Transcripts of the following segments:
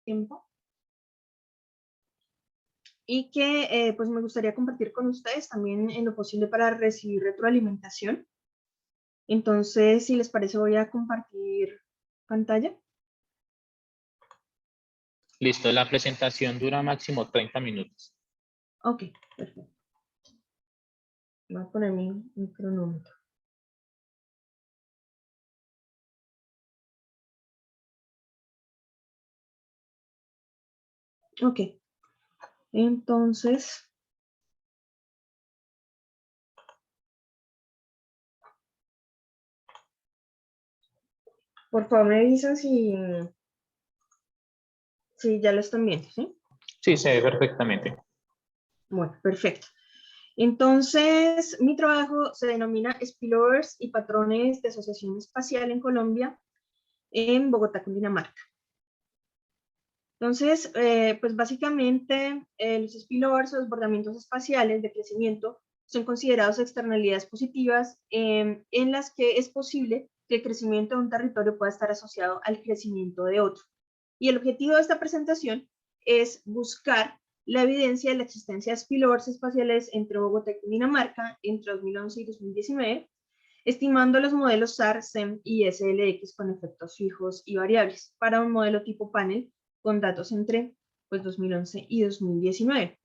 tiempo y que pues me gustaría compartir con ustedes también en lo posible para recibir retroalimentación. Entonces, si les parece, voy a compartir pantalla. Listo, la presentación dura máximo 30 minutos. Ok, perfecto. Voy a poner mi cronómetro. Ok, entonces, por favor me avisan si ya lo están viendo, ¿sí? Sí, se ve perfectamente. Bueno, perfecto. Entonces, mi trabajo se denomina Spillovers y Patrones de Asociación Espacial en Colombia, en Bogotá, Cundinamarca. Entonces, pues básicamente los spillovers o desbordamientos espaciales de crecimiento son considerados externalidades positivas en las que es posible que el crecimiento de un territorio pueda estar asociado al crecimiento de otro. Y el objetivo de esta presentación es buscar la evidencia de la existencia de spillovers espaciales entre Bogotá y Cundinamarca entre 2011 y 2019, estimando los modelos SAR, SEM y SLX con efectos fijos y variables para un modelo tipo panel con datos entre 2011 y 2019.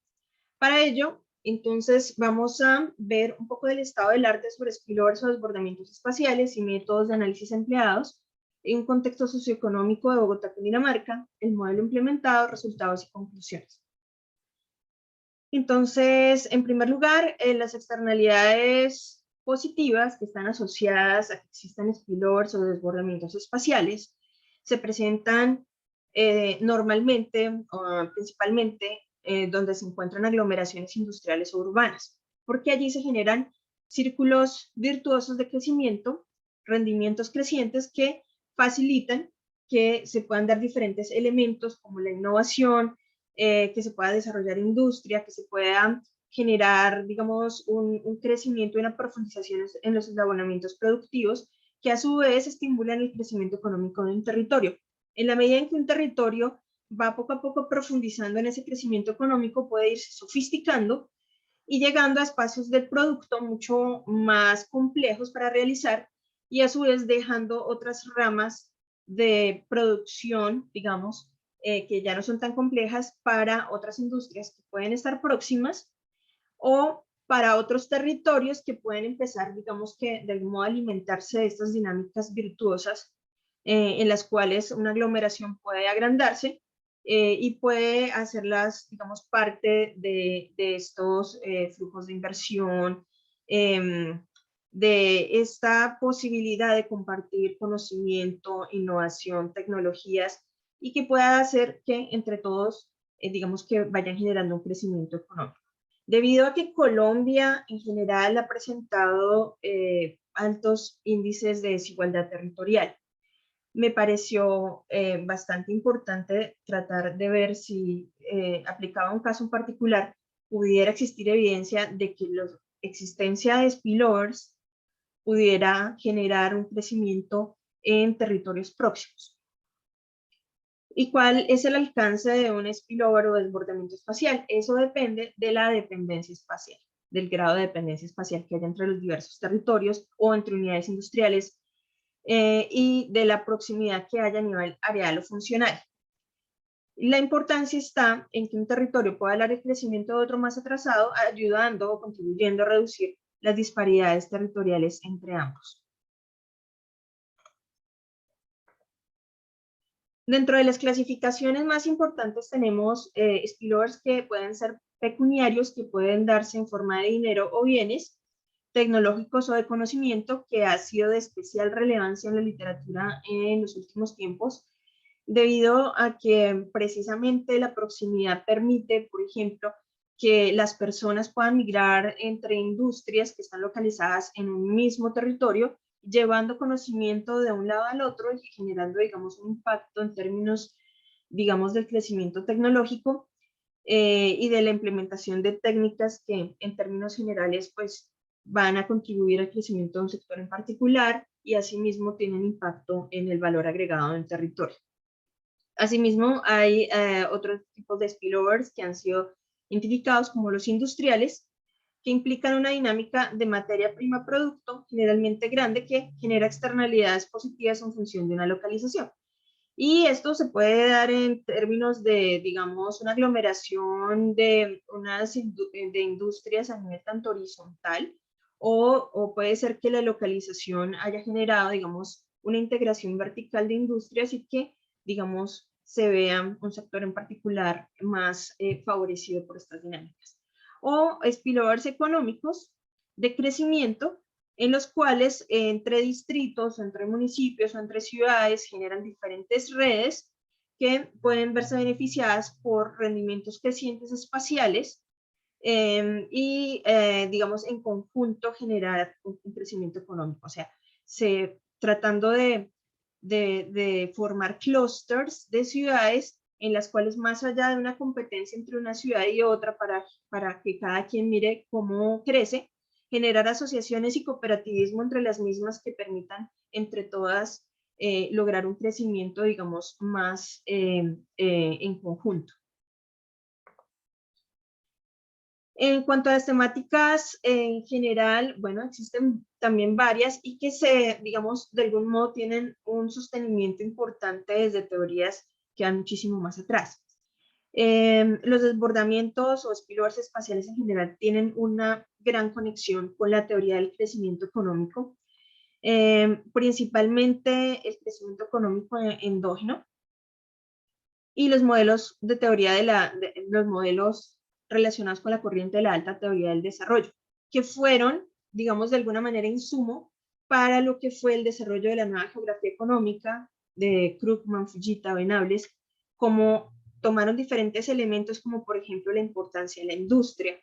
Para ello, entonces, vamos a ver un poco del estado del arte sobre spillovers o desbordamientos espaciales y métodos de análisis empleados en un contexto socioeconómico de Bogotá, Cundinamarca, el modelo implementado, resultados y conclusiones. Entonces, en primer lugar, las externalidades positivas que están asociadas a que existan spillovers o desbordamientos espaciales se presentan normalmente, o principalmente, donde se encuentran aglomeraciones industriales o urbanas, porque allí se generan círculos virtuosos de crecimiento, rendimientos crecientes que facilitan que se puedan dar diferentes elementos como la innovación, que se pueda desarrollar industria, que se pueda generar, digamos, un crecimiento y una profundización en los eslabonamientos productivos, que a su vez estimulan el crecimiento económico de un territorio. En la medida en que un territorio va poco a poco profundizando en ese crecimiento económico, puede irse sofisticando y llegando a espacios del producto mucho más complejos para realizar y a su vez dejando otras ramas de producción, digamos, que ya no son tan complejas para otras industrias que pueden estar próximas o para otros territorios que pueden empezar, digamos que de algún modo alimentarse de estas dinámicas virtuosas en las cuales una aglomeración puede agrandarse y puede hacerlas, digamos, parte de estos flujos de inversión, de esta posibilidad de compartir conocimiento, innovación, tecnologías y que pueda hacer que entre todos, digamos que vayan generando un crecimiento económico. Debido a que Colombia en general ha presentado altos índices de desigualdad territorial, me pareció bastante importante tratar de ver si aplicaba un caso en particular, pudiera existir evidencia de que la existencia de spillovers pudiera generar un crecimiento en territorios próximos. ¿Y cuál es el alcance de un spillover o desbordamiento espacial? Eso depende de la dependencia espacial, del grado de dependencia espacial que haya entre los diversos territorios o entre unidades industriales y de la proximidad que haya a nivel areal o funcional. La importancia está en que un territorio pueda dar el crecimiento de otro más atrasado, ayudando o contribuyendo a reducir las disparidades territoriales entre ambos. Dentro de las clasificaciones más importantes tenemos spillovers que pueden ser pecuniarios, que pueden darse en forma de dinero o bienes, tecnológicos o de conocimiento, que ha sido de especial relevancia en la literatura en los últimos tiempos, debido a que precisamente la proximidad permite, por ejemplo, que las personas puedan migrar entre industrias que están localizadas en un mismo territorio, llevando conocimiento de un lado al otro y generando, digamos, un impacto en términos, digamos, del crecimiento tecnológico y de la implementación de técnicas que en términos generales, pues, van a contribuir al crecimiento de un sector en particular y asimismo tienen impacto en el valor agregado del territorio. Asimismo, hay otros tipos de spillovers que han sido identificados como los industriales, que implican una dinámica de materia prima producto generalmente grande que genera externalidades positivas en función de una localización. Y esto se puede dar en términos de, digamos, una aglomeración de de industrias a nivel tanto horizontal, o puede ser que la localización haya generado, digamos, una integración vertical de industrias y que, digamos, se vea un sector en particular más favorecido por estas dinámicas. O spillovers económicos de crecimiento, en los cuales entre distritos, entre municipios o entre ciudades generan diferentes redes que pueden verse beneficiadas por rendimientos crecientes espaciales digamos, en conjunto generar un crecimiento económico. O sea, tratando de formar clústeres de ciudades en las cuales, más allá de una competencia entre una ciudad y otra para que cada quien mire cómo crece, generar asociaciones y cooperativismo entre las mismas que permitan entre todas lograr un crecimiento, digamos, más en conjunto. En cuanto a las temáticas en general, bueno, existen también varias y que digamos, de algún modo tienen un sostenimiento importante desde teorías que van muchísimo más atrás. Los desbordamientos o spillovers espaciales en general tienen una gran conexión con la teoría del crecimiento económico, principalmente el crecimiento económico endógeno y los modelos de teoría los modelos relacionados con la corriente de la alta teoría del desarrollo, que fueron, digamos, de alguna manera insumo para lo que fue el desarrollo de la nueva geografía económica de Krugman, Fujita, Venables, como tomaron diferentes elementos como por ejemplo la importancia de la industria,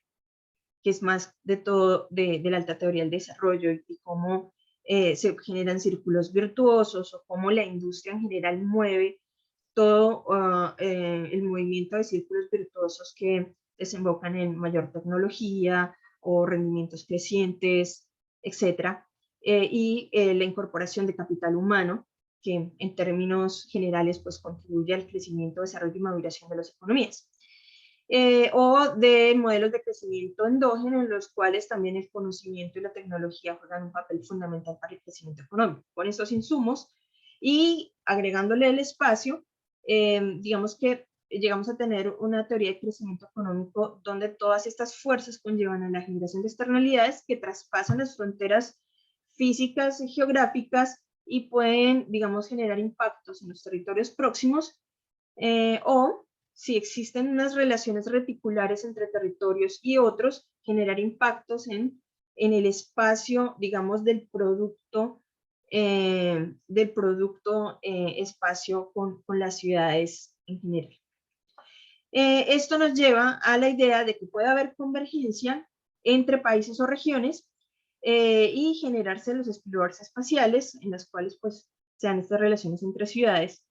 que es más de todo de la alta teoría del desarrollo y cómo se generan círculos virtuosos o cómo la industria en general mueve todo el movimiento de círculos virtuosos que desembocan en mayor tecnología o rendimientos crecientes, etc. La incorporación de capital humano, que en términos generales pues contribuye al crecimiento, desarrollo y maduración de las economías. O de modelos de crecimiento endógeno en los cuales también el conocimiento y la tecnología juegan un papel fundamental para el crecimiento económico. Con estos insumos y agregándole el espacio, digamos que llegamos a tener una teoría de crecimiento económico donde todas estas fuerzas conllevan a la generación de externalidades que traspasan las fronteras físicas y geográficas y pueden, digamos, generar impactos en los territorios próximos o si existen unas relaciones reticulares entre territorios y otros, generar impactos en el espacio, digamos, del producto espacio con las ciudades en general. Esto nos lleva a la idea de que puede haber convergencia entre países o regiones y generarse los spillovers espaciales en las cuales pues sean estas relaciones entre ciudades.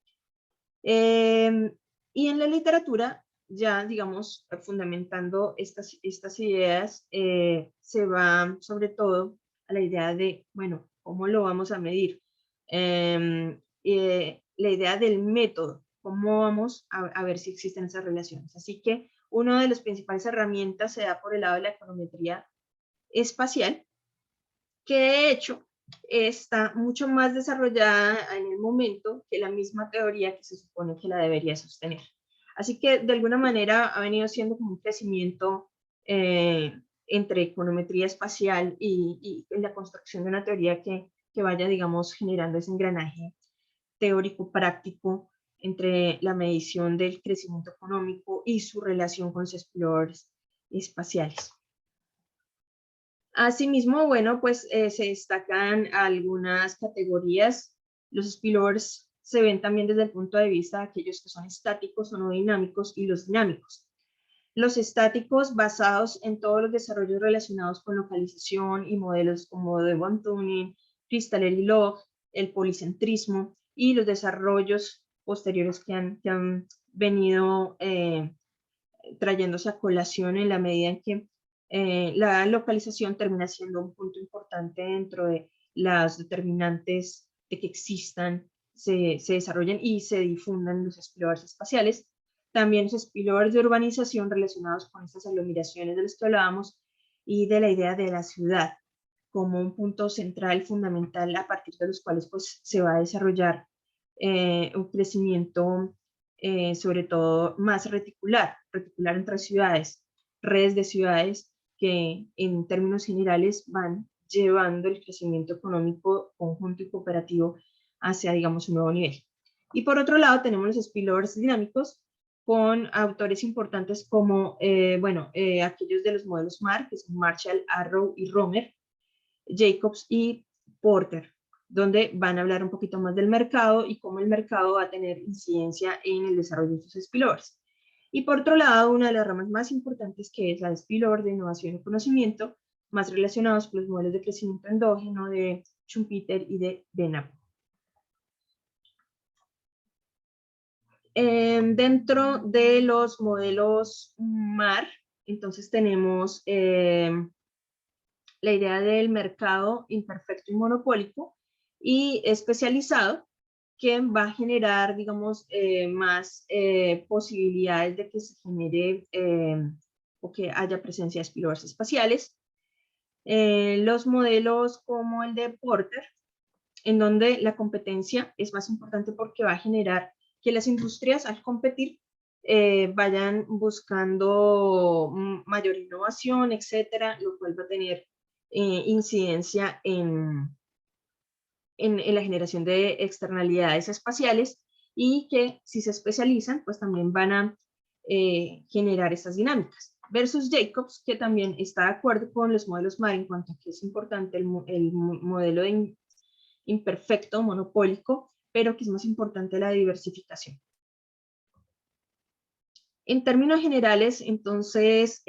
Y en la literatura, ya digamos, fundamentando estas ideas, se va sobre todo a la idea de, bueno, ¿cómo lo vamos a medir? La idea del método, ¿cómo vamos a ver si existen esas relaciones? Así que una de las principales herramientas se da por el lado de la econometría espacial, que de hecho está mucho más desarrollada en el momento que la misma teoría que se supone que la debería sostener. Así que de alguna manera ha venido siendo como un crecimiento entre econometría espacial y la construcción de una teoría que vaya, digamos, generando ese engranaje teórico práctico entre la medición del crecimiento económico y su relación con los explorers espaciales. Asimismo, bueno, pues se destacan algunas categorías. Los spillovers se ven también desde el punto de vista de aquellos que son estáticos o no dinámicos y los dinámicos. Los estáticos basados en todos los desarrollos relacionados con localización y modelos como de Von Thunen, Crystal-Log, el policentrismo y los desarrollos posteriores que han venido trayéndose a colación en la medida en que la localización termina siendo un punto importante dentro de las determinantes de que existan se desarrollen y se difundan los spillovers espaciales. También los spillovers de urbanización relacionados con estas aglomeraciones de las que hablábamos y de la idea de la ciudad como un punto central fundamental a partir de los cuales pues, se va a desarrollar un crecimiento sobre todo más reticular entre ciudades, redes de ciudades que en términos generales van llevando el crecimiento económico conjunto y cooperativo hacia, digamos, un nuevo nivel. Y por otro lado tenemos los spillovers dinámicos con autores importantes como, aquellos de los modelos MAR, que son Marshall, Arrow y Romer, Jacobs y Porter, donde van a hablar un poquito más del mercado y cómo el mercado va a tener incidencia en el desarrollo de sus spillovers. Y por otro lado, una de las ramas más importantes que es la de spillover de innovación y conocimiento, más relacionados con los modelos de crecimiento endógeno de Schumpeter y de Benham. Dentro de los modelos MAR, entonces tenemos la idea del mercado imperfecto y monopólico y especializado, que va a generar, digamos, más posibilidades de que se genere o que haya presencia de spillovers espaciales. Los modelos como el de Porter, en donde la competencia es más importante porque va a generar que las industrias al competir vayan buscando mayor innovación, etcétera, lo cual va a tener incidencia en la generación de externalidades espaciales y que si se especializan, pues también van a generar estas dinámicas. Versus Jacobs, que también está de acuerdo con los modelos MAR en cuanto a que es importante el modelo de imperfecto, monopólico, pero que es más importante la diversificación. En términos generales, entonces,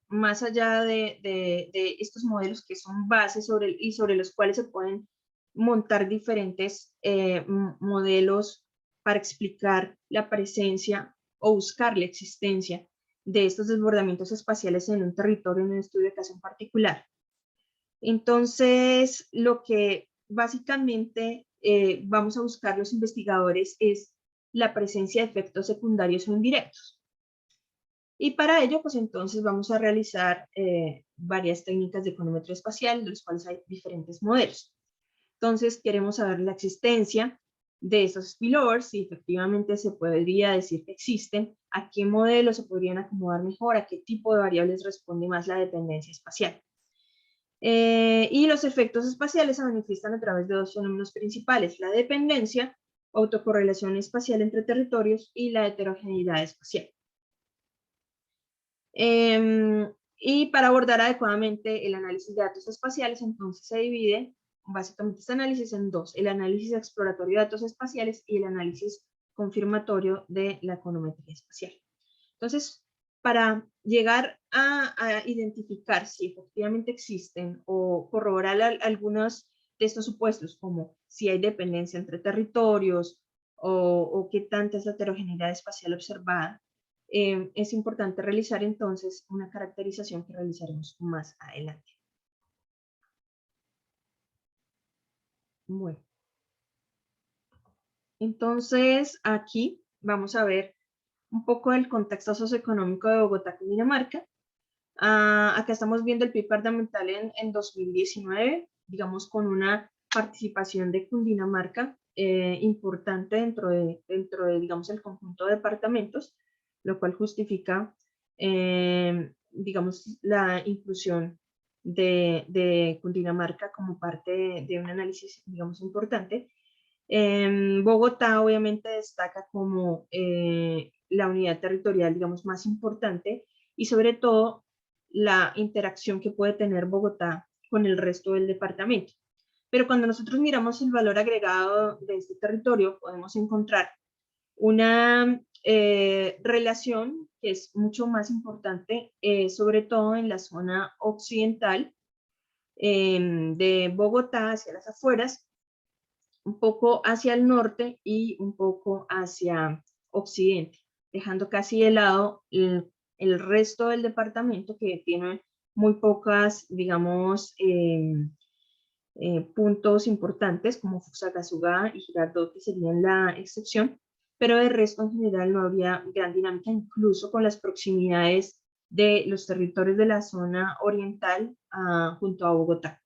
más allá de estos modelos que son bases sobre los cuales se pueden montar diferentes modelos para explicar la presencia o buscar la existencia de estos desbordamientos espaciales en un territorio, en un estudio de caso en particular. Entonces, lo que básicamente vamos a buscar los investigadores es la presencia de efectos secundarios o indirectos. Y para ello, pues entonces vamos a realizar varias técnicas de econometría espacial, de los cuales hay diferentes modelos. Entonces, queremos saber la existencia de esos spillovers, si efectivamente se podría decir que existen, a qué modelos se podrían acomodar mejor, a qué tipo de variables responde más la dependencia espacial. Y los efectos espaciales se manifiestan a través de dos fenómenos principales, la dependencia, autocorrelación espacial entre territorios y la heterogeneidad espacial. Y para abordar adecuadamente el análisis de datos espaciales, entonces se divide básicamente este análisis en dos, el análisis exploratorio de datos espaciales y el análisis confirmatorio de la econometría espacial. Entonces, para llegar a identificar si efectivamente existen o corroborar algunos de estos supuestos, como si hay dependencia entre territorios o qué tanta es la heterogeneidad espacial observada, es importante realizar entonces una caracterización que realizaremos más adelante. Bueno, entonces aquí vamos a ver un poco del contexto socioeconómico de Bogotá, Cundinamarca. Acá estamos viendo el PIB departamental en 2019, digamos con una participación de Cundinamarca importante dentro de, digamos, el conjunto de departamentos, lo cual justifica, digamos, la inclusión de Cundinamarca como parte de un análisis, digamos, importante. Bogotá obviamente destaca como la unidad territorial, digamos, más importante y sobre todo la interacción que puede tener Bogotá con el resto del departamento. Pero cuando nosotros miramos el valor agregado de este territorio, podemos encontrar una relación que es mucho más importante, sobre todo en la zona occidental de Bogotá, hacia las afueras, un poco hacia el norte y un poco hacia occidente, dejando casi de lado el resto del departamento que tiene muy pocas, digamos, puntos importantes como Fusagasugá y Girardot, que serían la excepción, pero de resto en general no habría gran dinámica, incluso con las proximidades de los territorios de la zona oriental junto a Bogotá.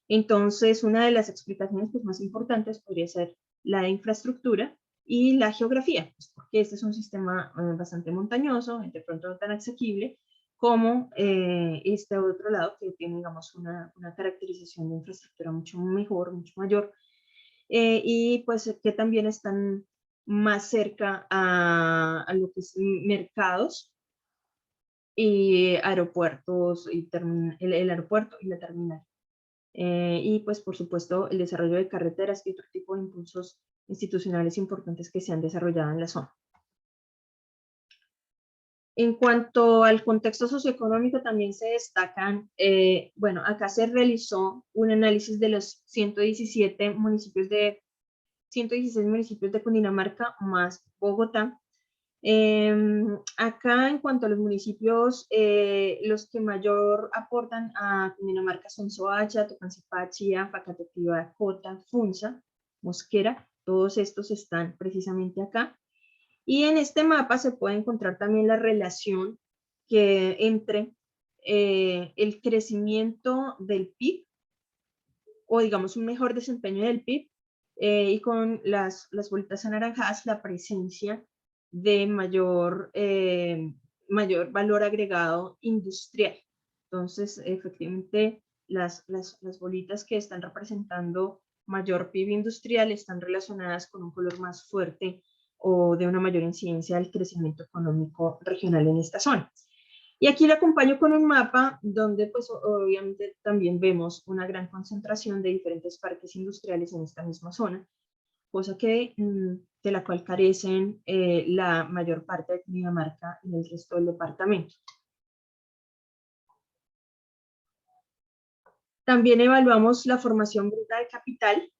Entonces, una de las explicaciones pues, más importantes podría ser la de infraestructura y la geografía, pues, porque este es un sistema bastante montañoso, de pronto no tan asequible, como este otro lado que tiene, digamos, una caracterización de infraestructura mucho mejor, mucho mayor, y pues que también están más cerca a lo que es mercados y aeropuertos, y el aeropuerto y la terminal. Y pues por supuesto el desarrollo de carreteras y otro tipo de impulsos institucionales importantes que se han desarrollado en la zona. En cuanto al contexto socioeconómico también se destacan, bueno, acá se realizó un análisis de los 116 municipios de Cundinamarca más Bogotá. Acá en cuanto a los municipios, los que mayor aportan a Cundinamarca son Soacha, Tocancipá, Chía, Facatativá, Jota, Funza, Mosquera, todos estos están precisamente acá. Y en este mapa se puede encontrar también la relación entre el crecimiento del PIB, o digamos un mejor desempeño del PIB, y con las bolitas anaranjadas la presencia de mayor valor agregado industrial. Entonces, efectivamente, las bolitas que están representando mayor PIB industrial están relacionadas con un color más fuerte o de una mayor incidencia del crecimiento económico regional en esta zona. Y aquí lo acompaño con un mapa donde pues obviamente también vemos una gran concentración de diferentes parques industriales en esta misma zona, cosa que, de la cual carecen la mayor parte de Cundinamarca y el resto del departamento. También evaluamos la formación bruta de capital,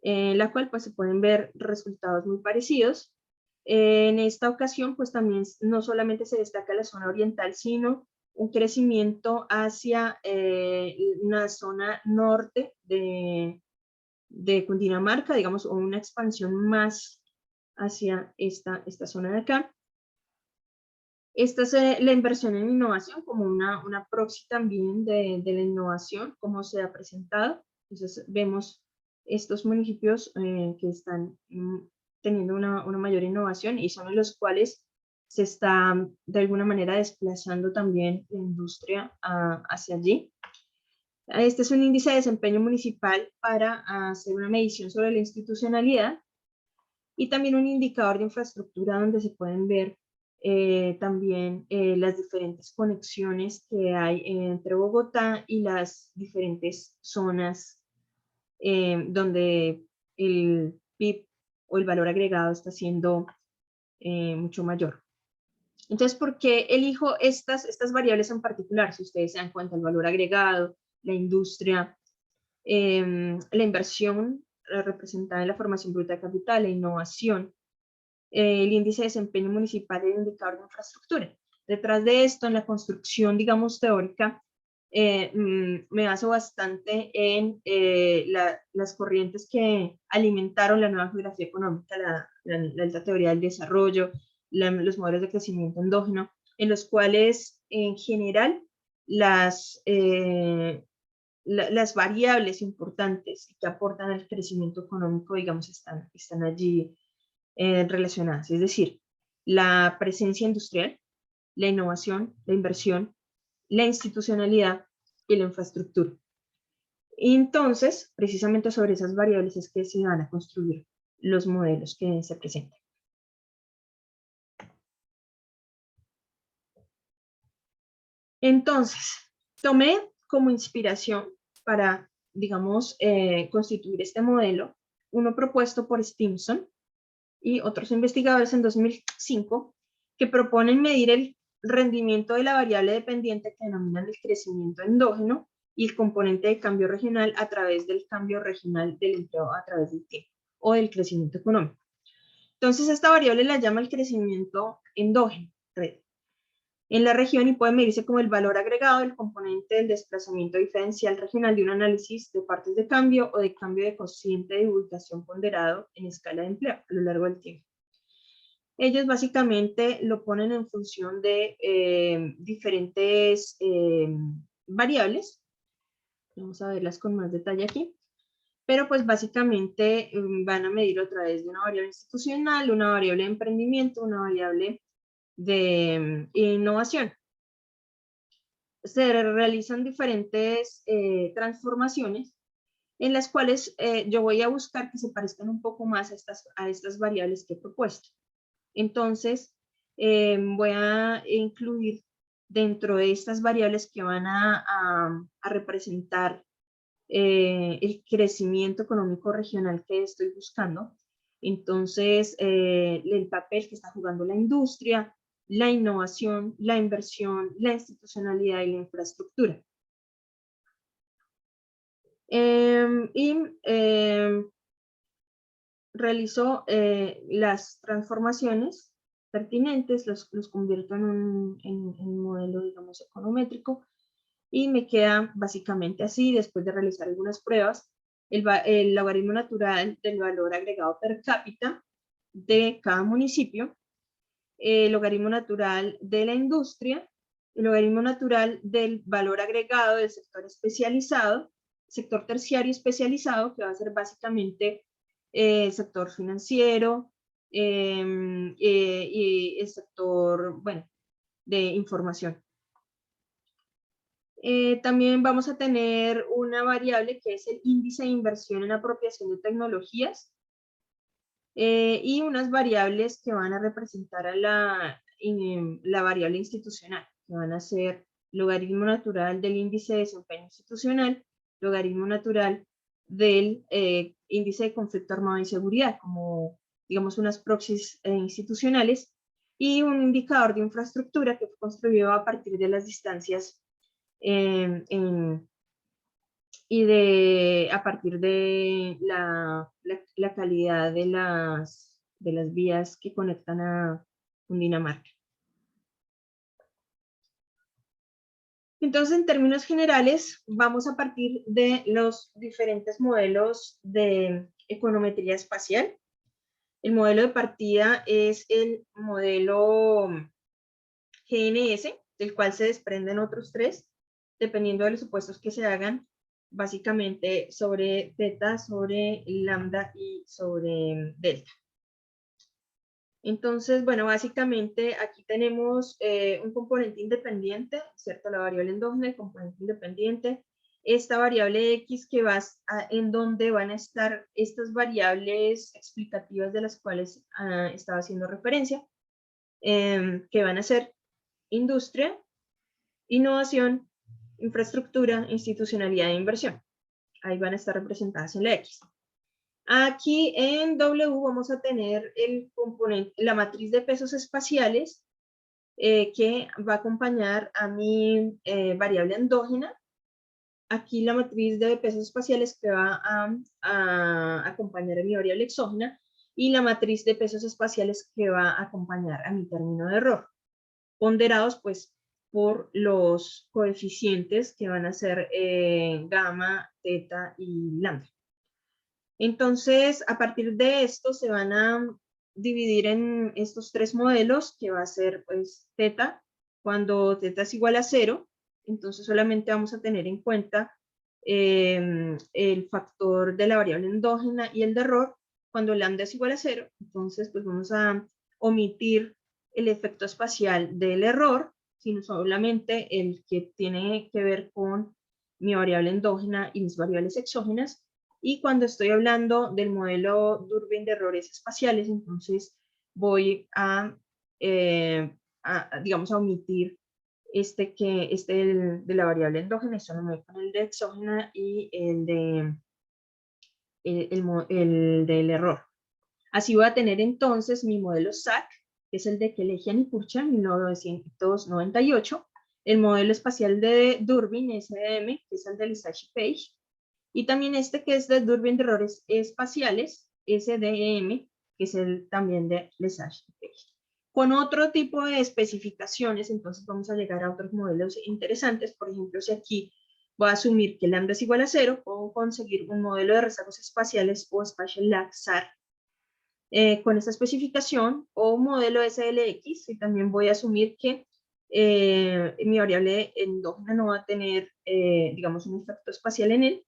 en la cual pues se pueden ver resultados muy parecidos. En esta ocasión pues también no solamente se destaca la zona oriental, sino un crecimiento hacia una zona norte de Cundinamarca, digamos, o una expansión más hacia esta zona de acá. Esta es la inversión en innovación como una proxy también de la innovación, como se ha presentado. Entonces vemos estos municipios que están teniendo una mayor innovación y son los cuales se está de alguna manera desplazando también la industria hacia allí. Este es un índice de desempeño municipal para hacer una medición sobre la institucionalidad y también un indicador de infraestructura donde se pueden ver también las diferentes conexiones que hay entre Bogotá y las diferentes zonas donde el PIB o el valor agregado está siendo mucho mayor. Entonces, ¿por qué elijo estas variables en particular? Si ustedes se dan cuenta, el valor agregado, la industria, la inversión representada en la formación bruta de capital, la innovación, el índice de desempeño municipal y el indicador de infraestructura. Detrás de esto, en la construcción, digamos, teórica, me baso bastante en las corrientes que alimentaron la nueva geografía económica, la alta teoría del desarrollo, los modelos de crecimiento endógeno, en los cuales, en general, las variables importantes que aportan al crecimiento económico, digamos, están allí relacionadas, es decir, la presencia industrial, la innovación, la inversión, la institucionalidad y la infraestructura. Y entonces, precisamente sobre esas variables es que se van a construir los modelos que se presentan. Entonces, tomé como inspiración para, digamos, constituir este modelo, uno propuesto por Stimson y otros investigadores en 2005, que proponen medir el rendimiento de la variable dependiente que denominan el crecimiento endógeno y el componente de cambio regional a través del cambio regional del empleo a través del tiempo o del crecimiento económico. Entonces, esta variable la llama el crecimiento endógeno. en la región y puede medirse como el valor agregado del componente del desplazamiento diferencial regional de un análisis de partes de cambio o de cambio de cociente de divulgación ponderado en escala de empleo a lo largo del tiempo. Ellos básicamente lo ponen en función de diferentes variables. Vamos a verlas con más detalle aquí. Pero pues básicamente van a medir a través de una variable institucional, una variable de emprendimiento, una variable de innovación. Se realizan diferentes transformaciones en las cuales yo voy a buscar que se parezcan un poco más a estas variables que he propuesto. Entonces, voy a incluir dentro de estas variables que van a representar el crecimiento económico regional que estoy buscando. Entonces, el papel que está jugando la industria, la innovación, la inversión, la institucionalidad y la infraestructura. Realizo las transformaciones pertinentes, los convierto en un modelo, digamos, econométrico, y me queda básicamente así, después de realizar algunas pruebas, el logaritmo natural del valor agregado per cápita de cada municipio, el logaritmo natural de la industria, el logaritmo natural del valor agregado del sector especializado, sector terciario especializado, que va a ser básicamente el sector financiero y el sector, bueno, de información. También vamos a tener una variable que es el índice de inversión en apropiación de tecnologías y unas variables que van a representar a la variable institucional, que van a ser logaritmo natural del índice de desempeño institucional, logaritmo natural del índice de conflicto armado y seguridad, como digamos unas proxies institucionales, y un indicador de infraestructura que fue construido a partir de las distancias y a partir de la calidad de las vías que conectan a Cundinamarca. Entonces, en términos generales, vamos a partir de los diferentes modelos de econometría espacial. El modelo de partida es el modelo GNS, del cual se desprenden otros tres, dependiendo de los supuestos que se hagan, básicamente sobre teta, sobre lambda y sobre delta. Entonces, bueno, básicamente aquí tenemos un componente independiente, ¿cierto? La variable endógena, el componente independiente, esta variable X que va en donde van a estar estas variables explicativas de las cuales estaba haciendo referencia, que van a ser industria, innovación, infraestructura, institucionalidad e inversión. Ahí van a estar representadas en la X. Aquí en W vamos a tener el componente, la matriz de pesos espaciales que va a acompañar a mi variable endógena. Aquí la matriz de pesos espaciales que va a acompañar a mi variable exógena y la matriz de pesos espaciales que va a acompañar a mi término de error. Ponderados pues por los coeficientes que van a ser gamma, teta y lambda. Entonces, a partir de esto se van a dividir en estos tres modelos, que va a ser pues teta, cuando teta es igual a 0, entonces solamente vamos a tener en cuenta el factor de la variable endógena y el de error. Cuando lambda es igual a 0, entonces pues vamos a omitir el efecto espacial del error, sino solamente el que tiene que ver con mi variable endógena y mis variables exógenas. Y cuando estoy hablando del modelo Durbin de errores espaciales, entonces voy digamos, a omitir de la variable endógena, solo me voy con el de exógena y el del error. Así voy a tener entonces mi modelo SAC, que es el de Kelejian y Purchan, 1998, el modelo espacial de Durbin, SDM, que es el de Lesage y Page, y también este que es de Durbin de errores espaciales, SDM, que es el también de Lesage y Page. Con otro tipo de especificaciones, entonces vamos a llegar a otros modelos interesantes. Por ejemplo, si aquí voy a asumir que lambda es igual a 0, puedo conseguir un modelo de rezagos espaciales o Spatial Lag SAR con esta especificación, o un modelo SLX, y también voy a asumir que mi variable endógena no va a tener, digamos, un efecto espacial en él.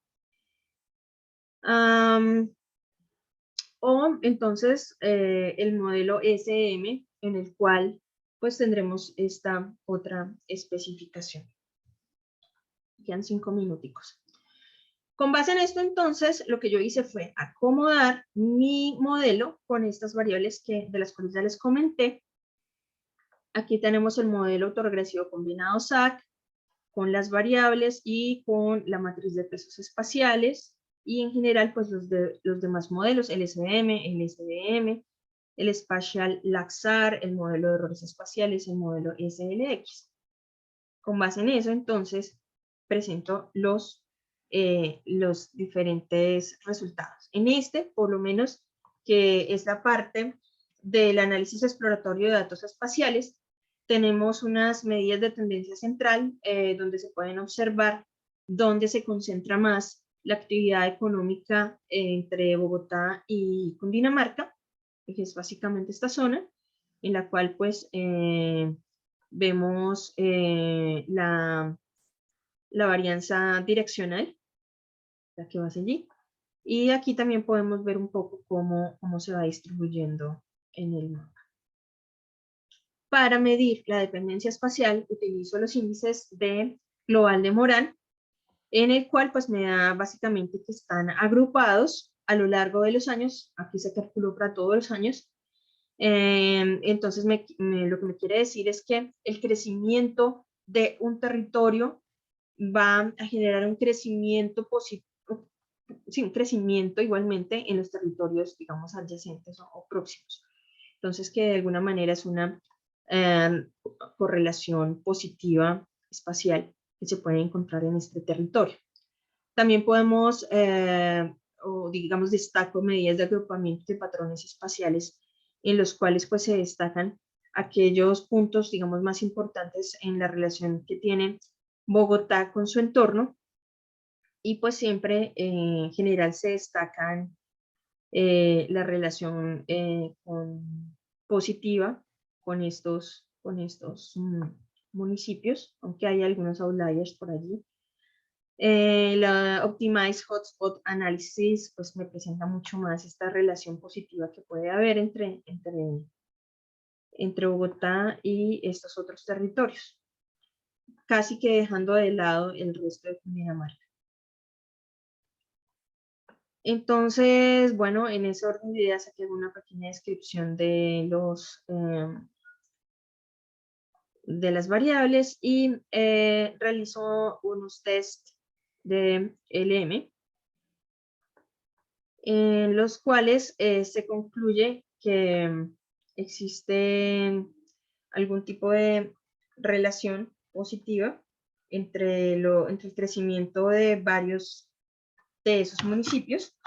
O entonces el modelo SM, en el cual pues tendremos esta otra especificación. Quedan 5 minuticos. Con base en esto, entonces, lo que yo hice fue acomodar mi modelo con estas variables de las cuales ya les comenté. Aquí tenemos el modelo autoregresivo combinado SAC, con las variables y con la matriz de pesos espaciales, y en general, pues los demás modelos, el SVM, el SDM, el Spatial Lag SAR, el modelo de errores espaciales, el modelo SLX. Con base en eso, entonces, presento los diferentes resultados. En este, por lo menos, que es la parte del análisis exploratorio de datos espaciales, tenemos unas medidas de tendencia central donde se pueden observar dónde se concentra más la actividad económica entre Bogotá y Cundinamarca, que es básicamente esta zona, en la cual pues vemos la varianza direccional, la que va hacia allí. Y aquí también podemos ver un poco cómo se va distribuyendo en el mapa. Para medir la dependencia espacial, utilizo los índices de global de Moran, en el cual pues me da básicamente que están agrupados a lo largo de los años. Aquí se calculó para todos los años. Entonces, lo que me quiere decir es que el crecimiento de un territorio va a generar un crecimiento positivo, sí, un crecimiento igualmente en los territorios, digamos, adyacentes o próximos. Entonces, que de alguna manera es una correlación positiva espacial que se puede encontrar en este territorio. También podemos, o digamos, destaco medidas de agrupamiento de patrones espaciales en los cuales pues se destacan aquellos puntos, digamos, más importantes en la relación que tiene Bogotá con su entorno, y pues siempre en general se destacan la relación positiva con estos municipios, aunque hay algunos outliers por allí. La Optimized Hotspot Analysis pues me presenta mucho más esta relación positiva que puede haber entre Bogotá y estos otros territorios, casi que dejando de lado el resto de Cundinamarca. Entonces, bueno, en ese orden de ideas aquí hago una pequeña descripción de las variables y realizo unos test de LM, en los cuales se concluye que existe algún tipo de relación positiva entre el crecimiento de varios de esos municipios.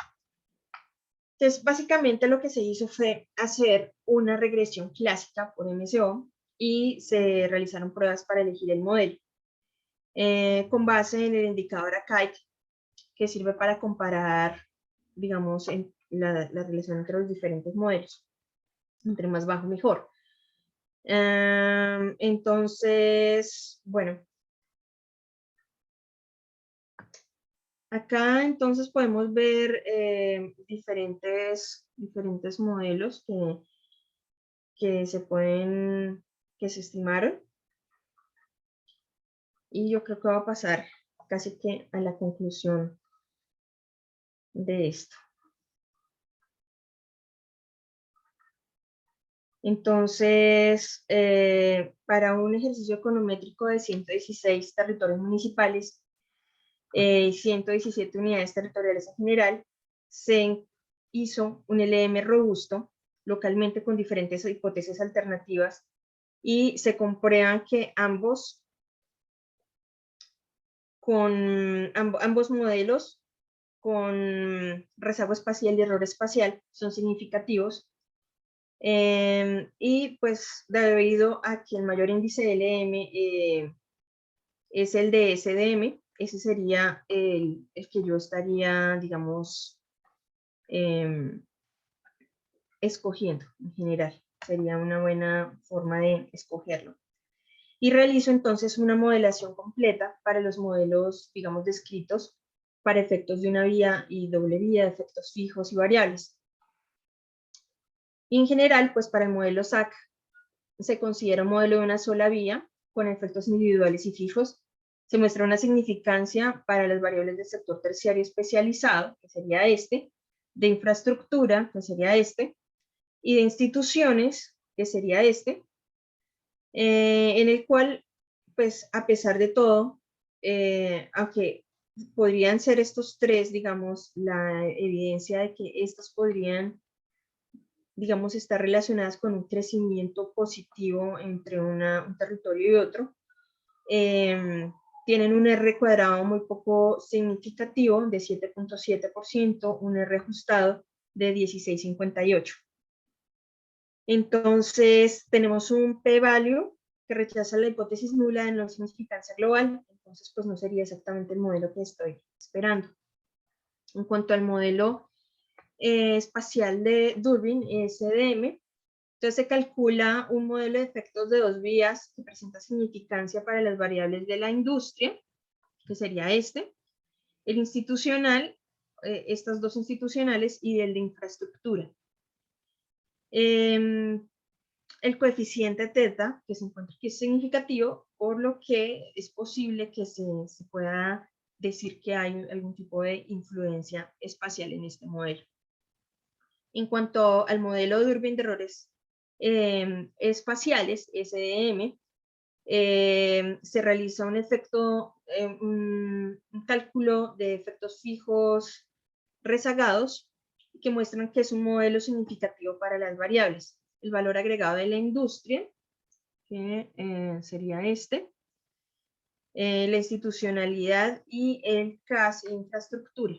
Entonces, básicamente lo que se hizo fue hacer una regresión clásica por MSO y se realizaron pruebas para elegir el modelo con base en el indicador AKIC, que sirve para comparar, digamos, la relación entre los diferentes modelos. Entre más bajo, mejor. Entonces, bueno. Acá entonces podemos ver diferentes modelos que se estimaron. Y yo creo que va a pasar casi que a la conclusión de esto. Entonces, para un ejercicio econométrico de 116 territorios municipales, 117 unidades territoriales en general, se hizo un LM robusto localmente con diferentes hipótesis alternativas, y se comprueban que ambos modelos con rezago espacial y error espacial son significativos, Y pues debido a que el mayor índice de LM es el de SDM, ese sería el que yo estaría, digamos, escogiendo en general. Sería una buena forma de escogerlo. Y realizo entonces una modelación completa para los modelos, digamos, descritos para efectos de una vía y doble vía, efectos fijos y variables. Y en general, pues para el modelo SAC se considera un modelo de una sola vía con efectos individuales y fijos. Se muestra una significancia para las variables del sector terciario especializado, que sería este, de infraestructura, que sería este, y de instituciones, que sería este, en el cual, pues a pesar de todo, aunque podrían ser estos tres, digamos, la evidencia de que estos podrían, digamos, estar relacionadas con un crecimiento positivo entre un territorio y otro, tienen un R cuadrado muy poco significativo de 7.7%, un R ajustado de 16.58. Entonces, tenemos un p-value que rechaza la hipótesis nula de no significancia global, entonces pues no sería exactamente el modelo que estoy esperando. En cuanto al modelo espacial de Durbin, SDM, entonces se calcula un modelo de efectos de dos vías que presenta significancia para las variables de la industria, que sería este, el institucional, estas dos institucionales, y el de infraestructura. El coeficiente teta, que se encuentra aquí, es significativo, por lo que es posible que se pueda decir que hay algún tipo de influencia espacial en este modelo. En cuanto al modelo de Durbin de errores espaciales, SDM, se realiza un efecto, un cálculo de efectos fijos rezagados que muestran que es un modelo significativo para las variables. El valor agregado de la industria, que sería este, la institucionalidad y el CAS, infraestructura,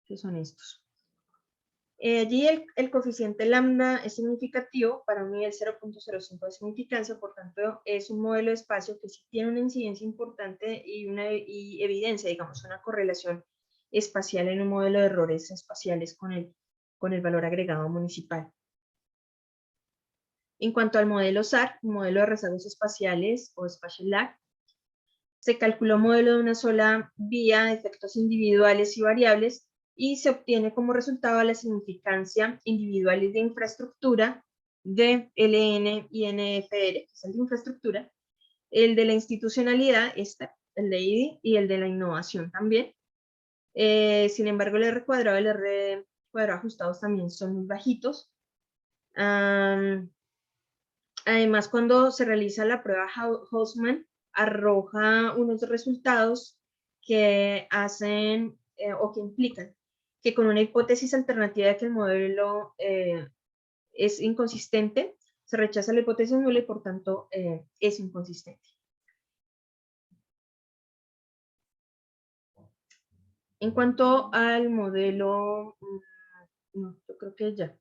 que son estos. Allí el coeficiente lambda es significativo para un nivel 0.05 de significancia, por tanto es un modelo de espacio que sí tiene una incidencia importante y evidencia, digamos, una correlación espacial en un modelo de errores espaciales con el valor agregado municipal. En cuanto al modelo SAR, modelo de rezagos espaciales o Spatial Lag, se calculó un modelo de una sola vía de efectos individuales y variables y se obtiene como resultado la significancia individuales de infraestructura de LN y NFR, que es el de infraestructura, el de la institucionalidad, el de ID, y el de la innovación también. Sin embargo, el R cuadrado y el R cuadrado ajustados también son muy bajitos. Además, cuando se realiza la prueba Hausman, arroja unos resultados que hacen o que implican que con una hipótesis alternativa de que el modelo es inconsistente, se rechaza la hipótesis nula y por tanto es inconsistente. En cuanto al modelo, no, yo creo que ya.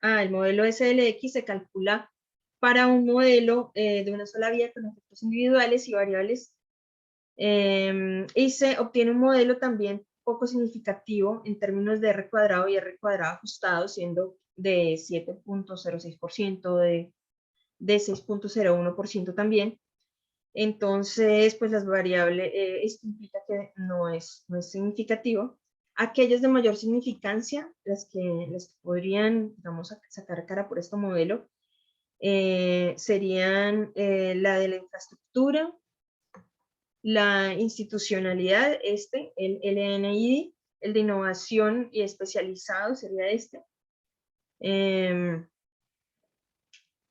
El modelo SLX se calcula para un modelo de una sola vía con efectos individuales y variables, y se obtiene un modelo también poco significativo en términos de R cuadrado y R cuadrado ajustado, siendo de 7.06%, de 6.01% también. Entonces, pues las variables, esto implica que no es significativo. Aquellas de mayor significancia, las que podrían, digamos, sacar cara por este modelo, serían la de la infraestructura, la institucionalidad, el LNID, el de innovación y especializado sería este.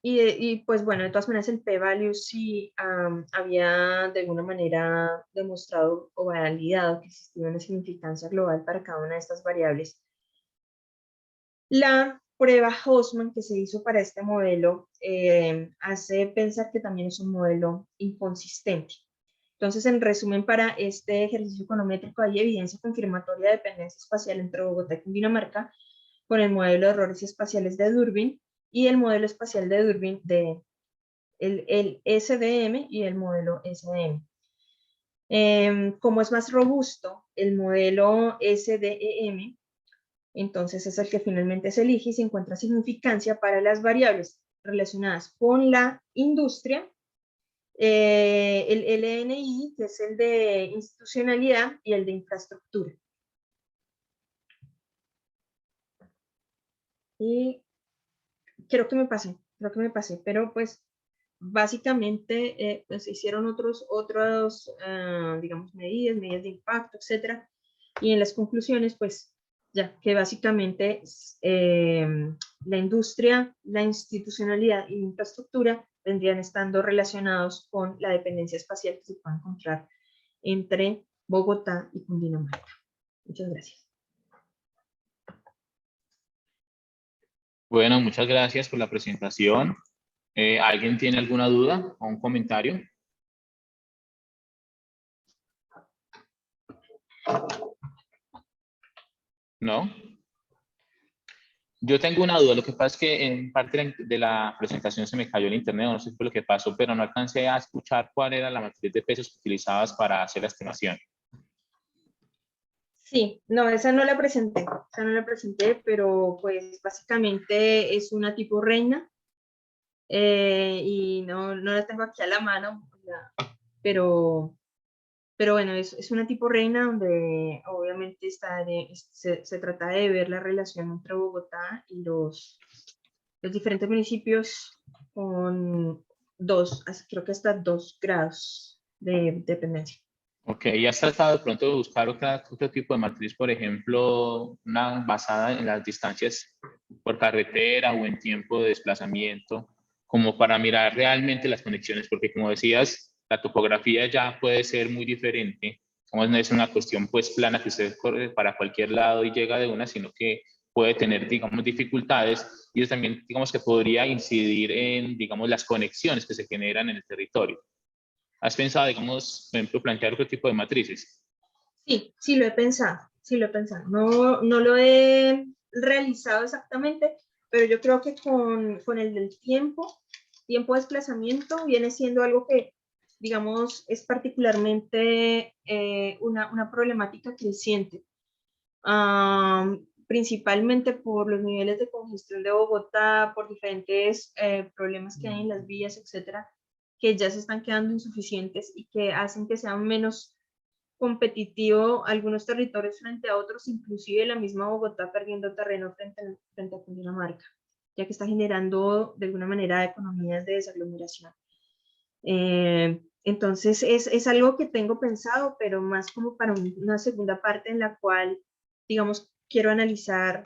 Y pues bueno, de todas maneras el p-value sí había de alguna manera demostrado o validado que existía una significancia global para cada una de estas variables. La prueba Hausman que se hizo para este modelo hace pensar que también es un modelo inconsistente. Entonces, en resumen, para este ejercicio econométrico hay evidencia confirmatoria de dependencia espacial entre Bogotá y Cundinamarca con el modelo de errores espaciales de Durbin, y el modelo espacial de Durbin, el SDM y el modelo SDM. Como es más robusto el modelo SDEM, entonces es el que finalmente se elige y se encuentra significancia para las variables relacionadas con la industria, el LNI, que es el de institucionalidad, y el de infraestructura. Y creo que me pasé, pero pues básicamente pues, se hicieron otros digamos, medidas de impacto, etcétera, y en las conclusiones, pues ya que básicamente la industria, la institucionalidad y la infraestructura vendrían estando relacionados con la dependencia espacial que se puede encontrar entre Bogotá y Cundinamarca. Muchas gracias. Bueno, muchas gracias por la presentación. ¿Alguien tiene alguna duda o un comentario? ¿No? Yo tengo una duda. Lo que pasa es que en parte de la presentación se me cayó el internet, no sé qué fue lo que pasó, pero no alcancé a escuchar cuál era la matriz de pesos que utilizabas para hacer la estimación. Sí, no, esa no la presenté, pero pues básicamente es una tipo reina y no la tengo aquí a la mano, pero bueno, es una tipo reina donde obviamente se trata de ver la relación entre Bogotá y los diferentes municipios con creo que hasta 2 grados de dependencia. Ok, ¿y has tratado de pronto de buscar otro tipo de matriz, por ejemplo, una basada en las distancias por carretera o en tiempo de desplazamiento, como para mirar realmente las conexiones? Porque como decías, la topografía ya puede ser muy diferente, como no es una cuestión pues plana que usted corre para cualquier lado y llega de una, sino que puede tener, digamos, dificultades, y eso también, digamos, que podría incidir en, digamos, las conexiones que se generan en el territorio. ¿Has pensado, digamos, por ejemplo, plantear otro tipo de matrices? Sí lo he pensado, No lo he realizado exactamente, pero yo creo que con el del tiempo de desplazamiento, viene siendo algo que, digamos, es particularmente una problemática creciente, principalmente por los niveles de congestión de Bogotá, por diferentes problemas que hay en las vías, etcétera, que ya se están quedando insuficientes y que hacen que sean menos competitivo algunos territorios frente a otros, inclusive la misma Bogotá perdiendo terreno frente a Cundinamarca, ya que está generando de alguna manera economías de desaglomeración. Entonces es algo que tengo pensado, pero más como para una segunda parte en la cual, digamos, quiero analizar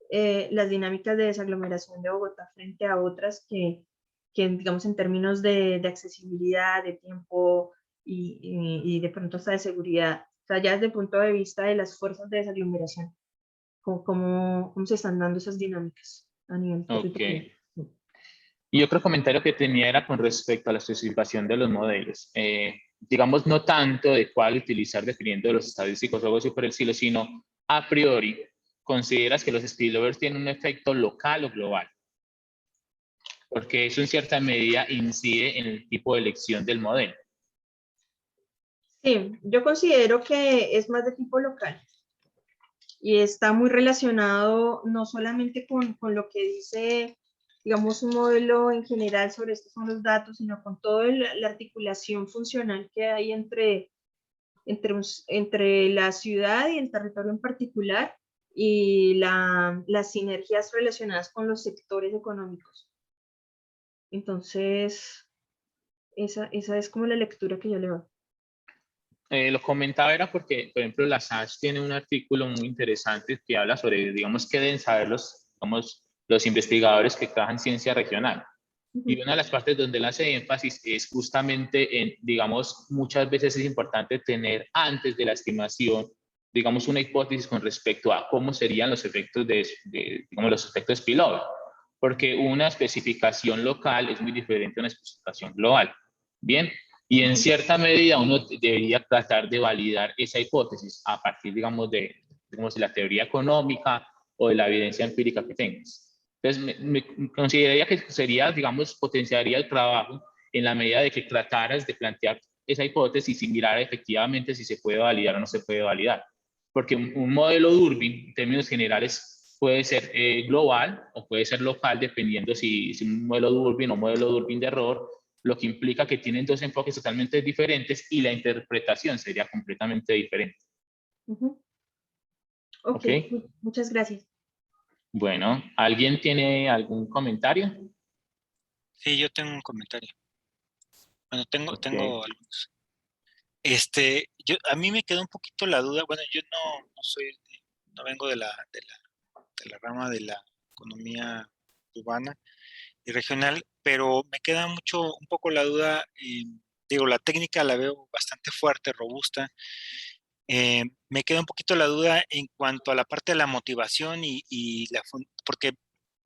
las dinámicas de desaglomeración de Bogotá frente a otras que digamos, en términos de accesibilidad, de tiempo y de pronto hasta de seguridad, o sea, ya desde el punto de vista de las fuerzas de desaglomeración, cómo se están dando esas dinámicas a nivel territorial. Ok. Y otro comentario que tenía era con respecto a la especificación de los modelos. Digamos, no tanto de cuál utilizar dependiendo de los estadísticos o algo así por el estilo, sino a priori, ¿consideras que los spillovers tienen un efecto local o global? Porque eso en cierta medida incide en el tipo de elección del modelo. Sí, yo considero que es más de tipo local y está muy relacionado no solamente con lo que dice, digamos, un modelo en general sobre estos son los datos, sino con toda la articulación funcional que hay entre la ciudad y el territorio en particular y las sinergias relacionadas con los sectores económicos. Entonces, esa es como la lectura que yo le doy. Lo comentaba era porque, por ejemplo, la SAS tiene un artículo muy interesante que habla sobre, digamos, qué deben saber los investigadores que trabajan ciencia regional. Y una de las partes donde él hace énfasis es justamente en, digamos, muchas veces es importante tener antes de la estimación, digamos, una hipótesis con respecto a cómo serían los efectos digamos, los efectos spillover. Porque una especificación local es muy diferente a una especificación global. Bien, y en cierta medida uno debería tratar de validar esa hipótesis a partir, digamos, de la teoría económica o de la evidencia empírica que tengas. Entonces, me consideraría que sería, digamos, potenciaría el trabajo en la medida de que trataras de plantear esa hipótesis y mirar efectivamente si se puede validar o no se puede validar. Porque un modelo Durbin, en términos generales, puede ser global o puede ser local, dependiendo si un modelo Durbin o un modelo Durbin de error, lo que implica que tienen dos enfoques totalmente diferentes y la interpretación sería completamente diferente. Ok, ¿Ok? muchas gracias. Bueno, ¿alguien tiene algún comentario? Sí, yo tengo un comentario. Bueno, Ok. tengo algunos. A mí me quedó un poquito la duda. Bueno, yo no vengo de la rama de la economía urbana y regional, pero me queda un poco la duda. Digo, la técnica la veo bastante fuerte, robusta. Me queda un poquito la duda en cuanto a la parte de la motivación porque,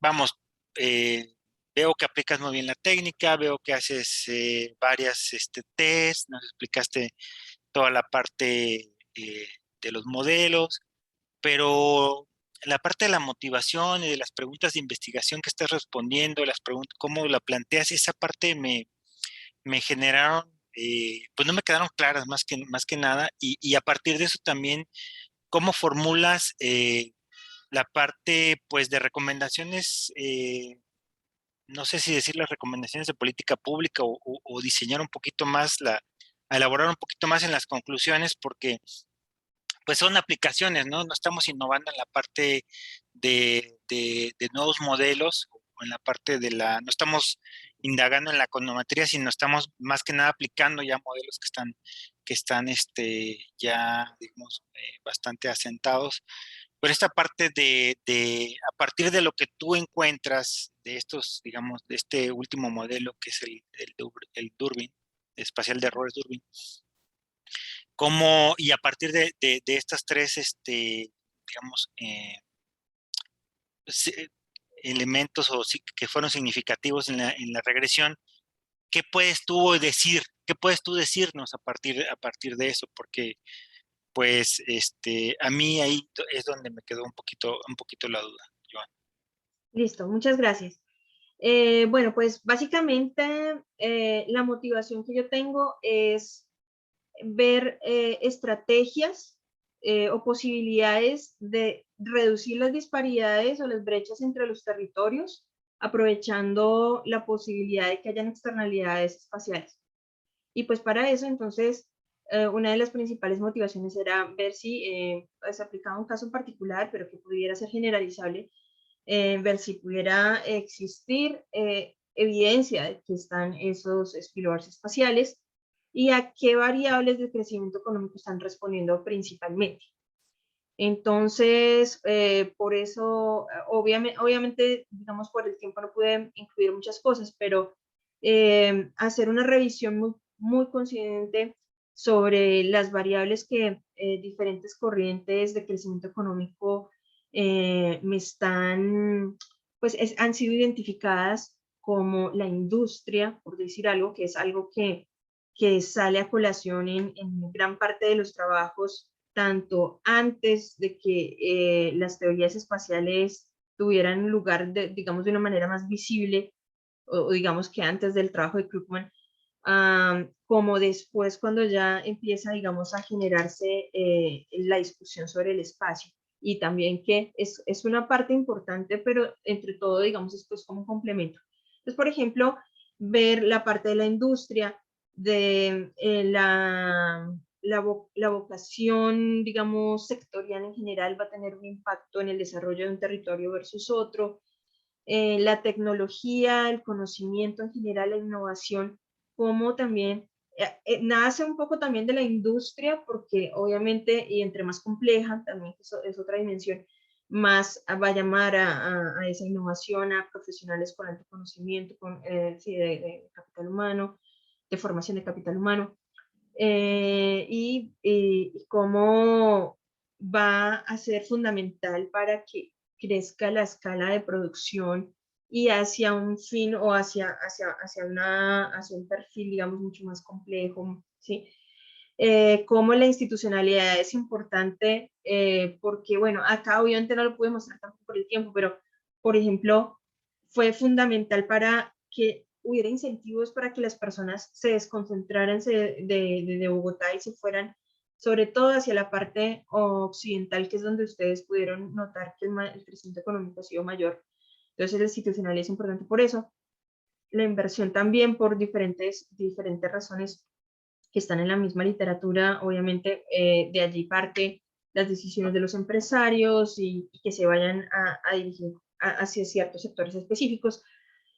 vamos, veo que aplicas muy bien la técnica, veo que haces varias test, nos explicaste toda la parte de los modelos, pero la parte de la motivación y de las preguntas de investigación que estás respondiendo, las preguntas, cómo la planteas, esa parte me generaron, pues no me quedaron claras más que nada, y a partir de eso también, cómo formulas la parte, pues, de recomendaciones, no sé si decir las recomendaciones de política pública o diseñar un poquito más, a elaborar un poquito más en las conclusiones, porque pues son aplicaciones, ¿no? No estamos innovando en la parte de nuevos modelos o en la parte no estamos indagando en la econometría, sino estamos más que nada aplicando ya modelos que están ya, digamos, bastante asentados. Pero esta parte a partir de lo que tú encuentras de estos, digamos, de este último modelo que es el Durbin, espacial de errores Durbin, y a partir de estas tres, digamos, se- elementos que fueron significativos en la regresión, ¿qué puedes tú decir? ¿Qué puedes tú decirnos a partir de eso? Porque, pues, a mí ahí es donde me quedó un poquito la duda, Joan. Listo, muchas gracias. Bueno, pues básicamente la motivación que yo tengo es ver estrategias o posibilidades de reducir las disparidades o las brechas entre los territorios, aprovechando la posibilidad de que hayan externalidades espaciales. Y pues para eso, entonces, una de las principales motivaciones era ver si se aplicaba un caso en particular, pero que pudiera ser generalizable, ver si pudiera existir evidencia de que están esos spillovers espaciales y a qué variables del crecimiento económico están respondiendo principalmente. Entonces, por eso, obviamente, digamos, por el tiempo no pude incluir muchas cosas, pero hacer una revisión muy consciente sobre las variables que diferentes corrientes de crecimiento económico me están, pues han sido identificadas como la industria, por decir algo, que es algo que sale a colación en gran parte de los trabajos, tanto antes de que las teorías espaciales tuvieran lugar, digamos, de una manera más visible, o digamos que antes del trabajo de Krugman, como después cuando ya empieza, digamos, a generarse la discusión sobre el espacio. Y también que es una parte importante, pero entre todo, digamos, esto es como un complemento. Entonces, por ejemplo, ver la parte de la industria, de la vocación, digamos, sectorial en general va a tener un impacto en el desarrollo de un territorio versus otro, la tecnología, el conocimiento en general, la innovación, como también nace un poco también de la industria, porque obviamente, y entre más compleja, también eso es otra dimensión, más va a llamar a esa innovación a profesionales con alto conocimiento, sí, de capital humano, de formación de capital humano, y cómo va a ser fundamental para que crezca la escala de producción y hacia un fin o hacia un perfil, digamos, mucho más complejo, ¿sí? Cómo la institucionalidad es importante, porque, bueno, acá obviamente no lo pude mostrar tampoco por el tiempo, pero, por ejemplo, fue fundamental para que hubiera incentivos para que las personas se desconcentraran de Bogotá y se fueran sobre todo hacia la parte occidental, que es donde ustedes pudieron notar que el crecimiento económico ha sido mayor. Entonces, el institucional es importante por eso. La inversión también por diferentes razones que están en la misma literatura, obviamente de allí parte las decisiones de los empresarios y que se vayan a dirigir hacia ciertos sectores específicos.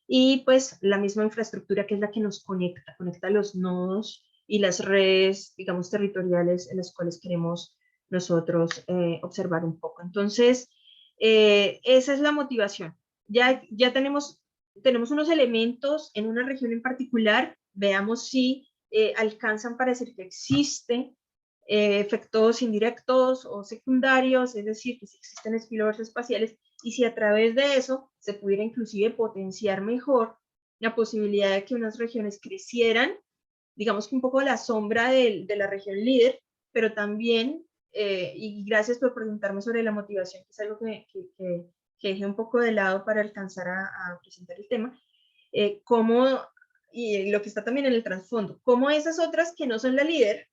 Y pues la misma infraestructura que es la que nos conecta los nodos y las redes, digamos, territoriales en las cuales queremos nosotros observar un poco. Entonces, esa es la motivación. Ya tenemos unos elementos en una región en particular, veamos si alcanzan para decir que existe efectos indirectos o secundarios, es decir, que si existen spillovers espaciales, y si a través de eso se pudiera inclusive potenciar mejor la posibilidad de que unas regiones crecieran, digamos que un poco a la sombra de la región líder, pero también, y gracias por preguntarme sobre la motivación, que es algo que dejé un poco de lado para alcanzar a presentar el tema, cómo, y lo que está también en el trasfondo, cómo esas otras que no son la líder,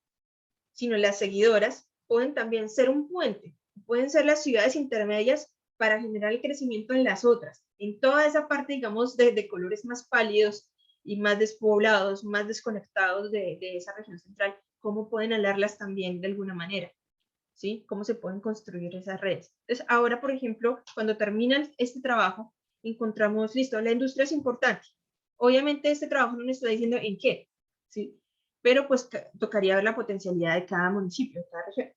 sino las seguidoras, pueden también ser un puente, pueden ser las ciudades intermedias para generar el crecimiento en las otras, en toda esa parte, digamos, de colores más pálidos y más despoblados, más desconectados de esa región central, cómo pueden alarlas también de alguna manera, ¿sí? Cómo se pueden construir esas redes. Entonces, ahora, por ejemplo, cuando terminan este trabajo, encontramos, listo, la industria es importante. Obviamente este trabajo no nos está diciendo en qué, ¿sí? Pero pues tocaría ver la potencialidad de cada municipio, de cada región.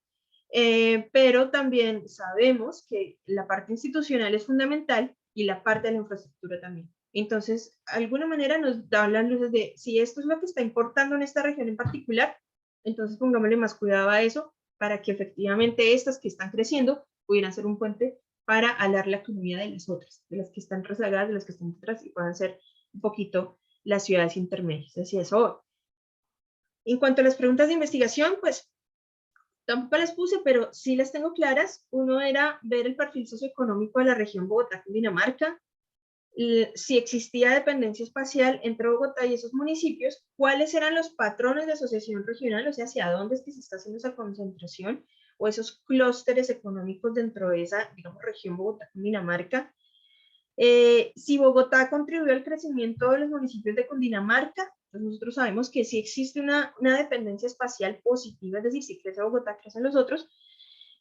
Pero también sabemos que la parte institucional es fundamental y la parte de la infraestructura también. Entonces, de alguna manera nos dan las luces de si esto es lo que está importando en esta región en particular, entonces pongámosle más cuidado a eso para que efectivamente estas que están creciendo pudieran ser un puente para alar la economía de las otras, de las que están rezagadas, de las que están detrás y puedan ser un poquito las ciudades intermedias. Así es hoy. En cuanto a las preguntas de investigación, pues tampoco las puse, pero sí las tengo claras. Uno era ver el perfil socioeconómico de la región Bogotá-Cundinamarca, si existía dependencia espacial entre Bogotá y esos municipios, cuáles eran los patrones de asociación regional, o sea, hacia dónde es que se está haciendo esa concentración o esos clústeres económicos dentro de esa, digamos, región Bogotá-Cundinamarca. Si Bogotá contribuyó al crecimiento de los municipios de Cundinamarca, pues nosotros sabemos que sí existe una dependencia espacial positiva, es decir, si crece Bogotá, crecen los otros,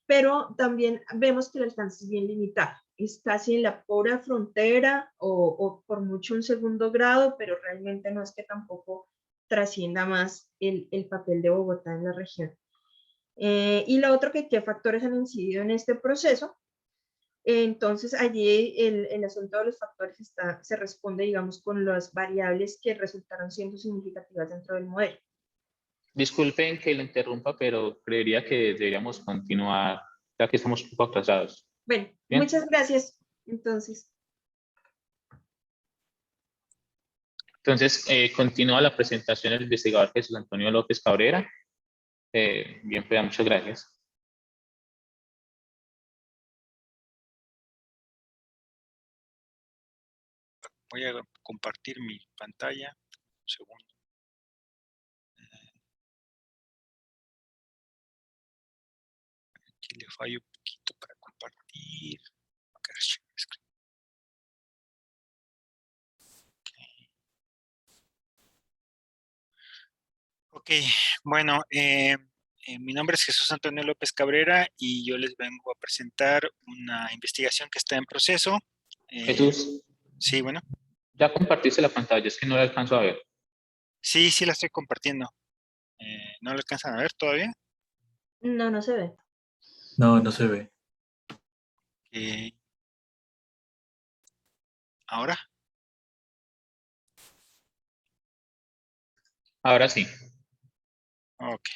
pero también vemos que el alcance es bien limitado. Es casi en la pura frontera o por mucho un segundo grado, pero realmente no es que tampoco trascienda más el papel de Bogotá en la región. Y lo otro, que qué factores han incidido en este proceso. Entonces, allí el asunto de los factores se responde, digamos, con las variables que resultaron siendo significativas dentro del modelo. Disculpen que lo interrumpa, pero creería que deberíamos continuar, ya que estamos un poco atrasados. Bueno, ¿Bien? muchas gracias. Entonces, continúa la presentación del investigador Jesús Antonio López Cabrera. Bien, pues, muchas gracias. Voy a compartir mi pantalla. Un segundo. Aquí le fallo un poquito para compartir. Ok, bueno, mi nombre es Jesús Antonio López Cabrera y yo les vengo a presentar una investigación que está en proceso. Jesús, Sí, bueno. ya compartiste la pantalla, es que no la alcanzo a ver. Sí, sí la estoy compartiendo. ¿No la alcanzan a ver todavía? no, no se ve. No, no se ve. ¿Ahora? Ahora sí. Ok,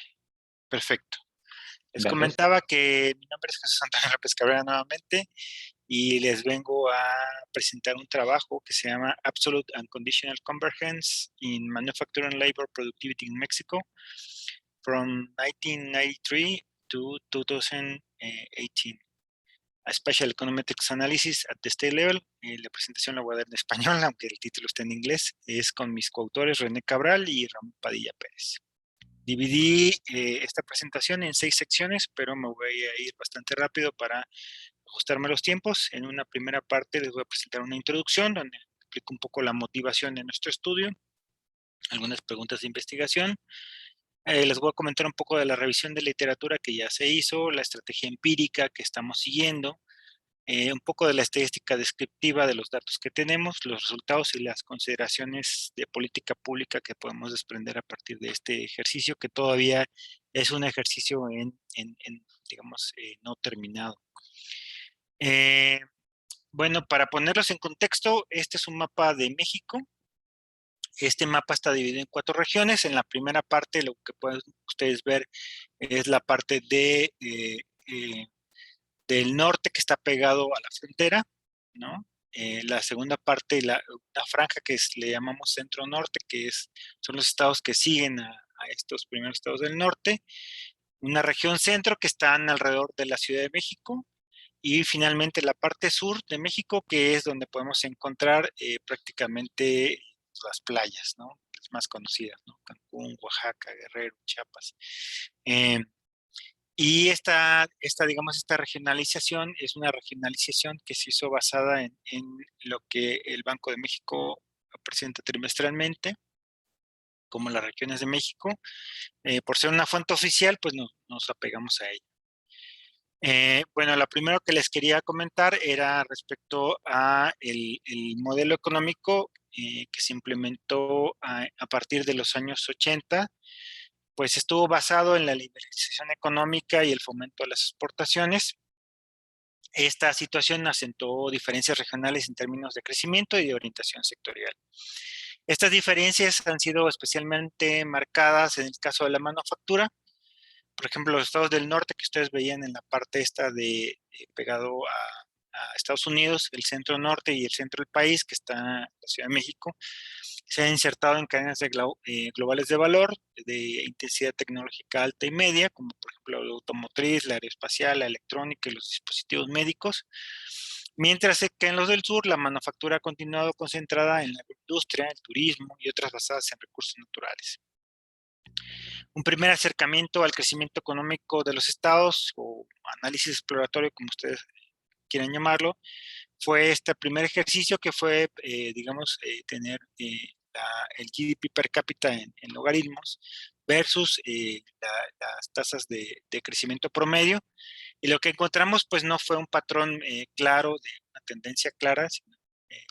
perfecto. Les Gracias. comentaba que mi nombre es Jesús Antonio López Cabrera nuevamente y les vengo a presentar un trabajo que se llama Absolute and Conditional Convergence in Manufacturing Labor Productivity in Mexico from 1993 to 2018. a Spatial Econometrics Analysis at the State Level. La presentación la voy a dar en español, aunque el título está en inglés. Es con mis coautores René Cabral y Ramón Padilla Pérez. Dividí esta presentación en 6 secciones, pero me voy a ir bastante rápido para ajustarme los tiempos. En una primera parte les voy a presentar una introducción donde explico un poco la motivación de nuestro estudio, algunas preguntas de investigación. Les voy a comentar un poco de la revisión de literatura que ya se hizo, la estrategia empírica que estamos siguiendo, un poco de la estadística descriptiva de los datos que tenemos, los resultados y las consideraciones de política pública que podemos desprender a partir de este ejercicio, que todavía es un ejercicio digamos, no terminado. Bueno, para ponerlos en contexto, este es un mapa de México. Este mapa está dividido en 4 regiones. En la primera parte, lo que pueden ustedes ver es la parte del norte que está pegado a la frontera, ¿no? La segunda parte, la franja que le llamamos centro-norte, que son los estados que siguen a estos primeros estados del norte. Una región centro que están alrededor de la Ciudad de México. Y finalmente la parte sur de México, que es donde podemos encontrar prácticamente las playas, ¿no? Las más conocidas, ¿no? Cancún, Oaxaca, Guerrero, Chiapas. Y digamos, esta regionalización es una regionalización que se hizo basada en lo que el Banco de México presenta trimestralmente, como las regiones de México. Por ser una fuente oficial, pues nos apegamos a ella. Bueno, lo primero que les quería comentar era respecto a el modelo económico que se implementó a partir de los años 80, pues estuvo basado en la liberalización económica y el fomento de las exportaciones. Esta situación acentuó diferencias regionales en términos de crecimiento y de orientación sectorial. Estas diferencias han sido especialmente marcadas en el caso de la manufactura. Por ejemplo, los estados del norte que ustedes veían en la parte pegado a Estados Unidos, el centro norte y el centro del país, que está en la Ciudad de México, se han insertado en cadenas globales de valor de intensidad tecnológica alta y media, como por ejemplo la automotriz, la aeroespacial, la electrónica y los dispositivos médicos. Mientras que en los del sur, la manufactura ha continuado concentrada en la industria, el turismo y otras basadas en recursos naturales. Un primer acercamiento al crecimiento económico de los estados, o análisis exploratorio, como ustedes quieran llamarlo, fue este primer ejercicio que fue, digamos, tener el GDP per cápita en logaritmos versus las tasas de crecimiento promedio. Y lo que encontramos, pues, no fue un patrón claro, de una tendencia clara, sino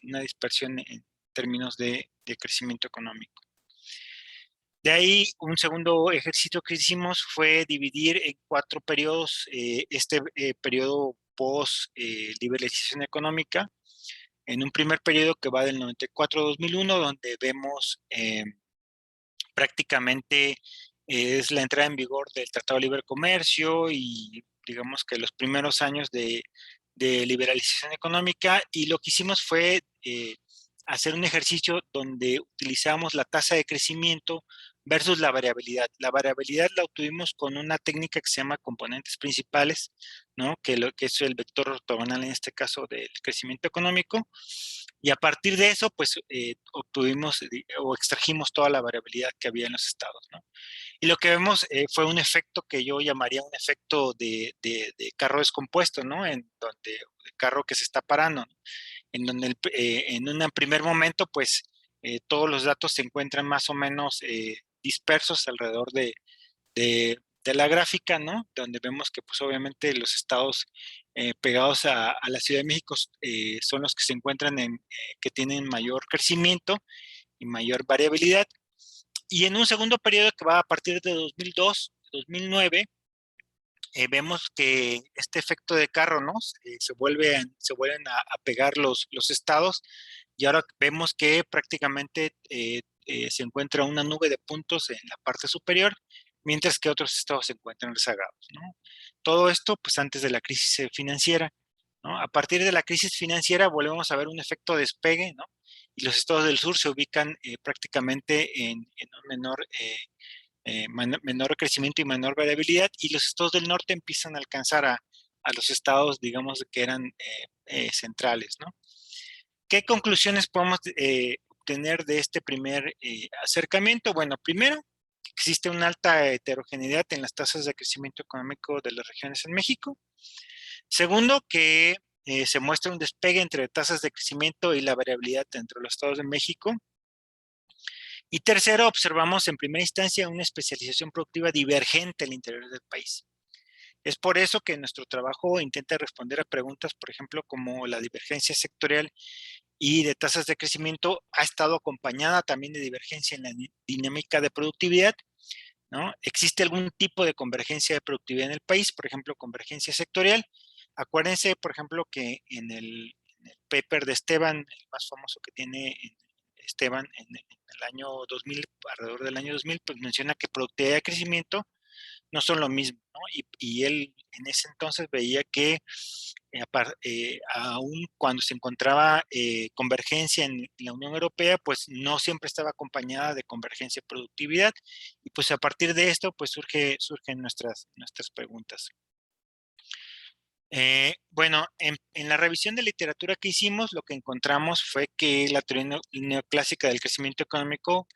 una dispersión en términos de crecimiento económico. De ahí, un segundo ejercicio que hicimos fue dividir en 4 periodos este periodo post-liberalización económica, en un primer periodo que va del 94 a 2001, donde vemos prácticamente es la entrada en vigor del Tratado de Libre Comercio y digamos que los primeros años de liberalización económica, y lo que hicimos fue hacer un ejercicio donde utilizamos la tasa de crecimiento versus la variabilidad. La variabilidad la obtuvimos con una técnica que se llama componentes principales, ¿no? Que es el vector ortogonal en este caso del crecimiento económico. Y a partir de eso, pues obtuvimos o extrajimos toda la variabilidad que había en los estados, ¿no? Y lo que vemos fue un efecto que yo llamaría un efecto de carro descompuesto, ¿no? En donde el carro que se está parando, ¿no? En donde en un primer momento, pues todos los datos se encuentran más o menos dispersos alrededor de la gráfica, ¿no? Donde vemos que, pues obviamente, los estados pegados a la Ciudad de México son los que se encuentran que tienen mayor crecimiento y mayor variabilidad. Y en un segundo periodo que va a partir de 2002, 2009, vemos que este efecto de carro, ¿no? Se vuelven a pegar los estados, y ahora vemos que prácticamente se encuentra una nube de puntos en la parte superior, mientras que otros estados se encuentran rezagados, ¿no? Todo esto, pues, antes de la crisis financiera, ¿no? A partir de la crisis financiera volvemos a ver un efecto despegue, ¿no? Y los estados del sur se ubican prácticamente en un menor crecimiento y menor variabilidad, y los estados del norte empiezan a alcanzar a a los estados, digamos, que eran centrales, ¿no? ¿Qué conclusiones podemos obtener de este primer acercamiento? Bueno, primero, existe una alta heterogeneidad en las tasas de crecimiento económico de las regiones en México. Segundo, que se muestra un despegue entre tasas de crecimiento y la variabilidad entre los estados de México. Y tercero, observamos en primera instancia una especialización productiva divergente al interior del país. Es por eso que nuestro trabajo intenta responder a preguntas, por ejemplo, como la divergencia sectorial y de tasas de crecimiento ha estado acompañada también de divergencia en la dinámica de productividad, ¿no? ¿Existe algún tipo de convergencia de productividad en el país? Por ejemplo, convergencia sectorial. Acuérdense, por ejemplo, que en el paper de Esteban, el más famoso que tiene Esteban en el año 2000, alrededor del año 2000, pues menciona que productividad y crecimiento no son lo mismo, ¿no? Y él en ese entonces veía que aún cuando se encontraba convergencia en la Unión Europea, pues no siempre estaba acompañada de convergencia de productividad. Y pues a partir de esto, pues surgen nuestras preguntas. Bueno, en la revisión de literatura que hicimos, lo que encontramos fue que la teoría neoclásica del crecimiento económico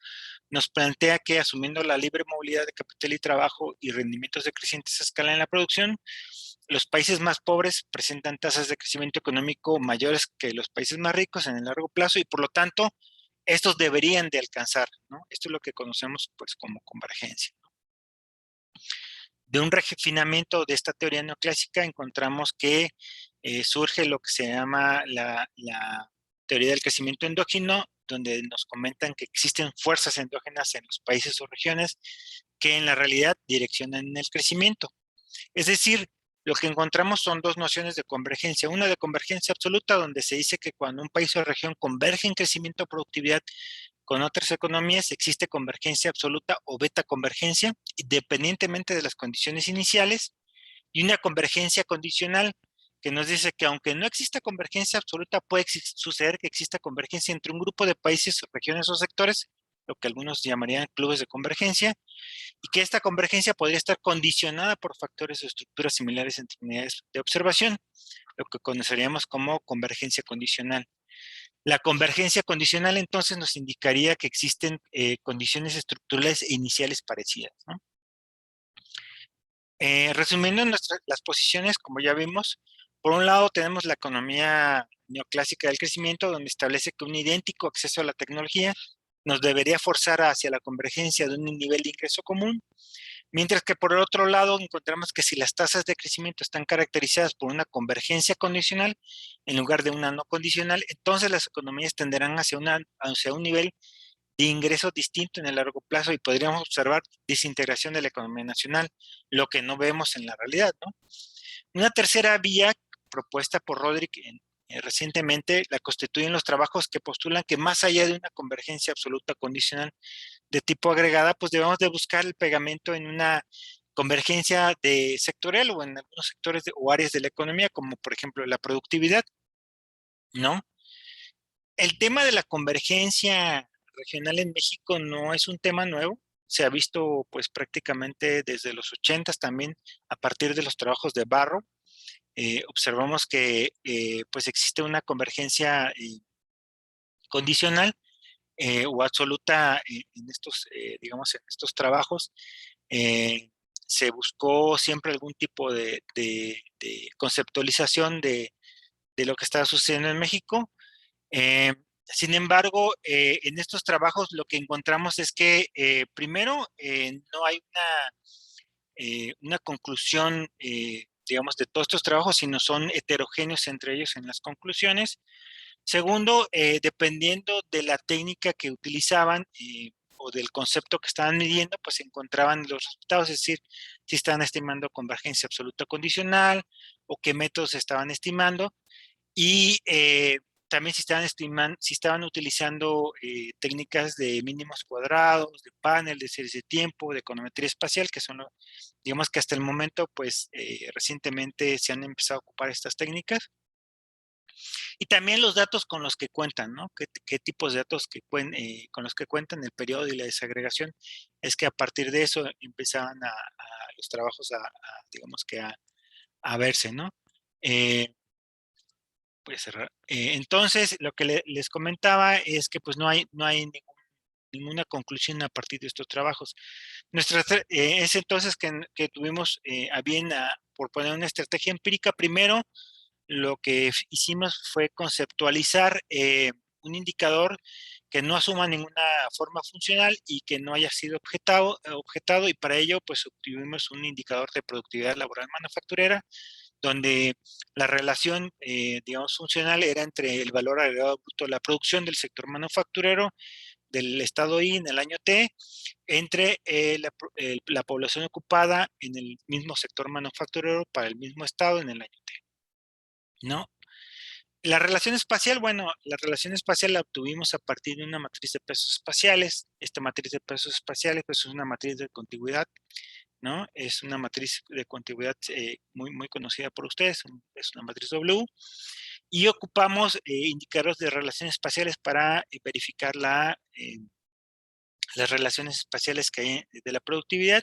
nos plantea que asumiendo la libre movilidad de capital y trabajo y rendimientos decrecientes a escala en la producción, los países más pobres presentan tasas de crecimiento económico mayores que los países más ricos en el largo plazo y por lo tanto, estos deberían de alcanzar, ¿no? Esto es lo que conocemos pues como convergencia. De un refinamiento de esta teoría neoclásica encontramos que surge lo que se llama la teoría del crecimiento endógeno, donde nos comentan que existen fuerzas endógenas en los países o regiones que en la realidad direccionan el crecimiento. Es decir, lo que encontramos son dos nociones de convergencia. Una de convergencia absoluta, donde se dice que cuando un país o región converge en crecimiento o productividad con otras economías, existe convergencia absoluta o beta convergencia, independientemente de las condiciones iniciales, y una convergencia condicional, que nos dice que aunque no exista convergencia absoluta, puede suceder que exista convergencia entre un grupo de países, regiones o sectores, lo que algunos llamarían clubes de convergencia, y que esta convergencia podría estar condicionada por factores o estructuras similares entre unidades de observación, lo que conoceríamos como convergencia condicional. La convergencia condicional entonces nos indicaría que existen condiciones estructurales e iniciales parecidas, ¿no? Resumiendo las posiciones, como ya vimos, por un lado tenemos la economía neoclásica del crecimiento, donde establece que un idéntico acceso a la tecnología nos debería forzar hacia la convergencia de un nivel de ingreso común, mientras que por el otro lado encontramos que si las tasas de crecimiento están caracterizadas por una convergencia condicional en lugar de una no condicional, entonces las economías tenderán hacia un nivel de ingreso distinto en el largo plazo y podríamos observar desintegración de la economía nacional, lo que no vemos en la realidad, ¿no? Una tercera vía propuesta por Roderick recientemente la constituyen los trabajos que postulan que más allá de una convergencia absoluta condicional de tipo agregada, pues debemos de buscar el pegamento en una convergencia de sectorial o en algunos sectores o áreas de la economía, como por ejemplo la productividad, ¿no? El tema de la convergencia regional en México no es un tema nuevo, se ha visto pues prácticamente desde los 80s también a partir de los trabajos de Barro. Observamos que pues existe una convergencia condicional o absoluta en estos, digamos, en estos trabajos. Se buscó siempre algún tipo de conceptualización de lo que estaba sucediendo en México. Sin embargo, en estos trabajos lo que encontramos es que primero no hay una conclusión, digamos, de todos estos trabajos, sino son heterogéneos entre ellos en las conclusiones. Segundo, dependiendo de la técnica que utilizaban o del concepto que estaban midiendo, pues encontraban los resultados, es decir, si estaban estimando convergencia absoluta condicional o qué métodos estaban estimando. Y también si estaban utilizando técnicas de mínimos cuadrados, de panel, de series de tiempo, de econometría espacial, que son, digamos que hasta el momento, pues recientemente se han empezado a ocupar estas técnicas. Y también los datos con los que cuentan, ¿no? ¿Qué tipos de datos con los que cuentan el periodo y la desagregación? Es que a partir de eso empezaban los trabajos digamos que a a verse, ¿no? Voy a cerrar. Entonces, lo que les comentaba es que pues no hay ninguna conclusión a partir de estos trabajos. Es entonces que tuvimos a bien por poner una estrategia empírica. Primero, lo que hicimos fue conceptualizar un indicador que no asuma ninguna forma funcional y que no haya sido objetado, y para ello pues obtuvimos un indicador de productividad laboral manufacturera donde la relación, digamos, funcional era entre el valor agregado bruto de la producción del sector manufacturero del estado I en el año T, entre la población ocupada en el mismo sector manufacturero para el mismo estado en el año T, ¿no? La relación espacial, bueno, la relación espacial la obtuvimos a partir de una matriz de pesos espaciales. Esta matriz de pesos espaciales pues, es una matriz de contigüidad, ¿no? Es una matriz de contigüidad muy conocida por ustedes, es una matriz W, y ocupamos indicadores de relaciones espaciales para verificar las relaciones espaciales que hay de la productividad,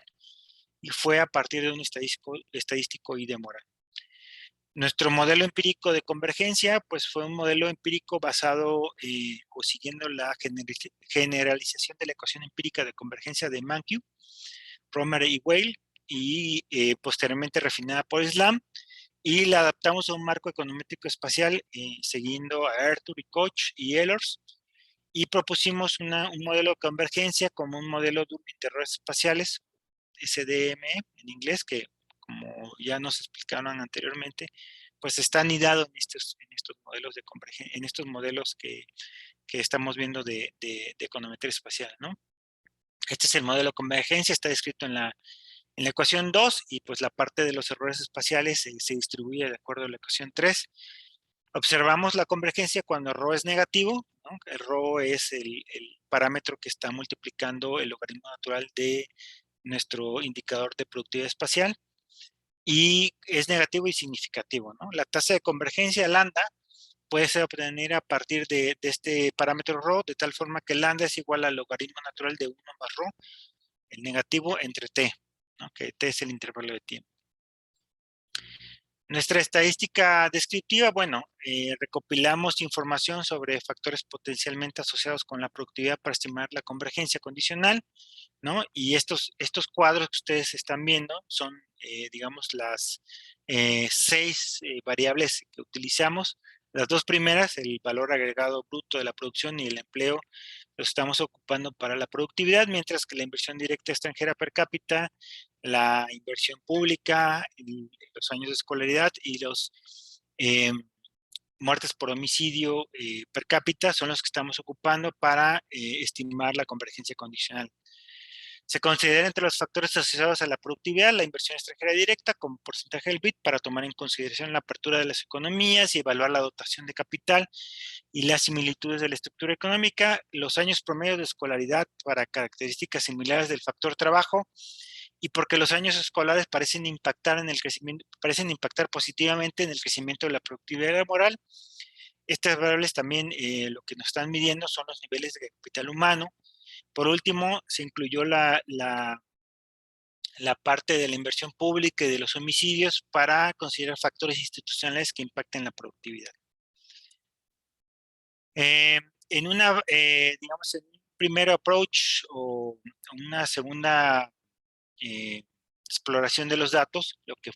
y fue a partir de un estadístico I de Moral. Nuestro modelo empírico de convergencia, pues fue un modelo empírico basado o siguiendo la generalización de la ecuación empírica de convergencia de Mankiw, Romer y Weil, y posteriormente refinada por Slam, y la adaptamos a un marco econométrico espacial siguiendo a Arthur y Koch y Ehlers, y propusimos un modelo de convergencia como un modelo de interrogatorios espaciales, SDME en inglés, que como ya nos explicaron anteriormente, pues está anidado en estos modelos de convergencia, en estos modelos que estamos viendo de econometría espacial, ¿no? Este es el modelo de convergencia, está descrito en la ecuación 2, y pues la parte de los errores espaciales se distribuye de acuerdo a la ecuación 3. Observamos la convergencia cuando ρ es negativo, ¿no? El ρ es el parámetro que está multiplicando el logaritmo natural de nuestro indicador de productividad espacial, y es negativo y significativo, ¿no? La tasa de convergencia lambda puede ser obtenida a partir de este parámetro ρ, de tal forma que lambda es igual al logaritmo natural de 1 más ρ, el negativo, entre t, ¿no? Que t es el intervalo de tiempo. Nuestra estadística descriptiva, bueno, recopilamos información sobre factores potencialmente asociados con la productividad para estimar la convergencia condicional, ¿no? Y estos cuadros que ustedes están viendo son, digamos, las 6 variables que utilizamos. Las dos primeras, el valor agregado bruto de la producción y el empleo, los estamos ocupando para la productividad, mientras que la inversión directa extranjera per cápita, la inversión pública, los años de escolaridad y los muertes por homicidio per cápita son los que estamos ocupando para estimar la convergencia condicional. Se considera entre los factores asociados a la productividad la inversión extranjera directa como porcentaje del PIB para tomar en consideración la apertura de las economías y evaluar la dotación de capital y las similitudes de la estructura económica, los años promedio de escolaridad para características similares del factor trabajo, y porque los años escolares parecen impactar positivamente en el crecimiento de la productividad laboral. Estas variables también lo que nos están midiendo son los niveles de capital humano. Por último, se incluyó la parte de la inversión pública y de los homicidios para considerar factores institucionales que impacten la productividad. En digamos, en un primer approach o una segunda exploración de los datos, lo que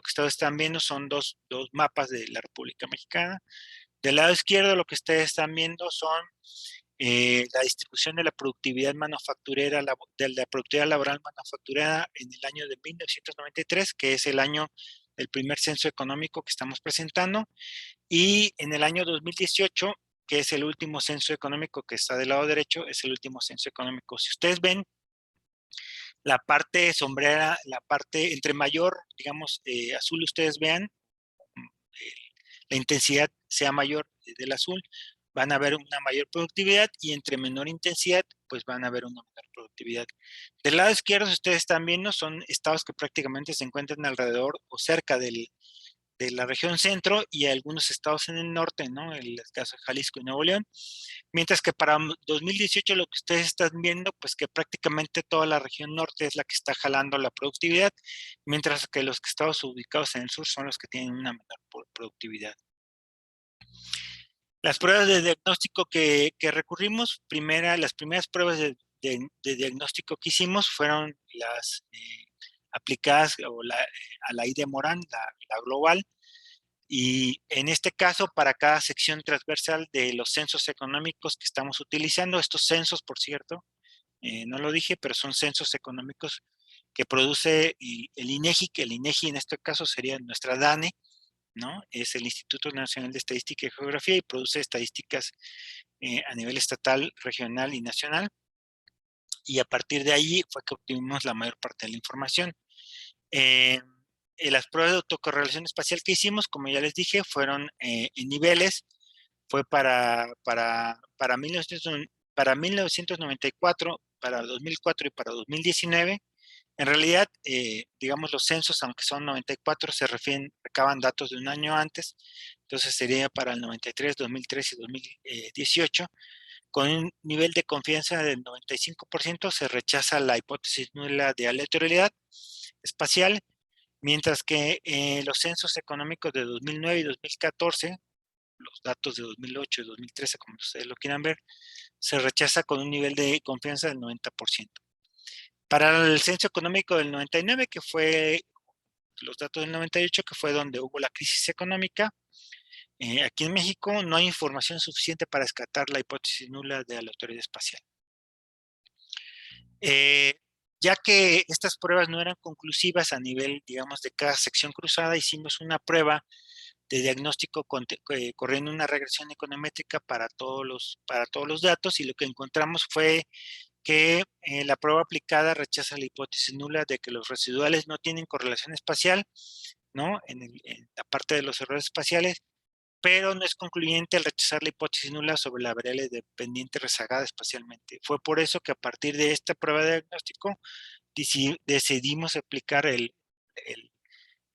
ustedes están viendo son dos mapas de la República Mexicana. Del lado izquierdo lo que ustedes están viendo son la distribución de la productividad manufacturera, de la productividad laboral manufacturera en el año de 1993, que es el año del primer censo económico que estamos presentando, y en el año 2018, que es el último censo económico que está del lado derecho, es el último censo económico. Si ustedes ven la parte sombrera, la parte entre mayor, digamos, azul, ustedes vean, la intensidad sea mayor del azul, van a ver una mayor productividad, y entre menor intensidad, pues van a ver una menor productividad. Del lado izquierdo, si ustedes están viendo, son estados que prácticamente se encuentran alrededor o cerca del de la región centro y algunos estados en el norte, ¿no? El caso de Jalisco y Nuevo León. Mientras que para 2018 lo que ustedes están viendo, pues que prácticamente toda la región norte es la que está jalando la productividad, mientras que los estados ubicados en el sur son los que tienen una menor productividad. Las pruebas de diagnóstico que recurrimos, las primeras pruebas de diagnóstico que hicimos fueron las aplicadas a la ID Morán, la global, y en este caso para cada sección transversal de los censos económicos que estamos utilizando, estos censos, por cierto, no lo dije, pero son censos económicos que produce el INEGI, que el INEGI en este caso sería nuestra DANE, ¿no? Es el Instituto Nacional de Estadística y Geografía y produce estadísticas a nivel estatal, regional y nacional. Y a partir de ahí fue que obtuvimos la mayor parte de la información. Las pruebas de autocorrelación espacial que hicimos, como ya les dije, fueron en niveles. Fue para 1994, para 2004 y para 2019. En realidad, digamos, los censos, aunque son 94, recaban datos de un año antes, entonces sería para el 93, 2003 y 2018. Con un nivel de confianza del 95%, se rechaza la hipótesis nula de aleatoriedad espacial, mientras que los censos económicos de 2009 y 2014, los datos de 2008 y 2013, como ustedes lo quieran ver, se rechaza con un nivel de confianza del 90%. Para el censo económico del 99, que fue los datos del 98, que fue donde hubo la crisis económica, aquí en México no hay información suficiente para descartar la hipótesis nula de la autoridad espacial. Ya que estas pruebas no eran conclusivas a nivel, digamos, de cada sección cruzada, hicimos una prueba de diagnóstico corriendo una regresión econométrica para todos los datos, y lo que encontramos fue que la prueba aplicada rechaza la hipótesis nula de que los residuales no tienen correlación espacial, ¿no? En la parte de los errores espaciales, pero no es concluyente al rechazar la hipótesis nula sobre la variable dependiente rezagada espacialmente. Fue por eso que a partir de esta prueba de diagnóstico decidimos aplicar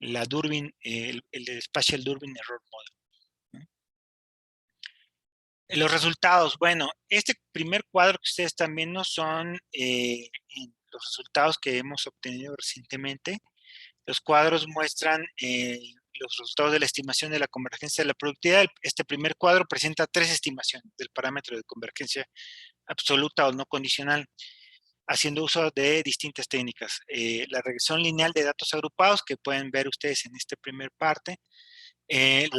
la Durbin, el Spatial Durbin Error Model. Los resultados, bueno, este primer cuadro que ustedes están viendo son los resultados que hemos obtenido recientemente. Los cuadros muestran los resultados de la estimación de la convergencia de la productividad. Este primer cuadro presenta 3 estimaciones del parámetro de convergencia absoluta o no condicional, haciendo uso de distintas técnicas. La regresión lineal de datos agrupados, que pueden ver ustedes en esta primera parte. ¿Qué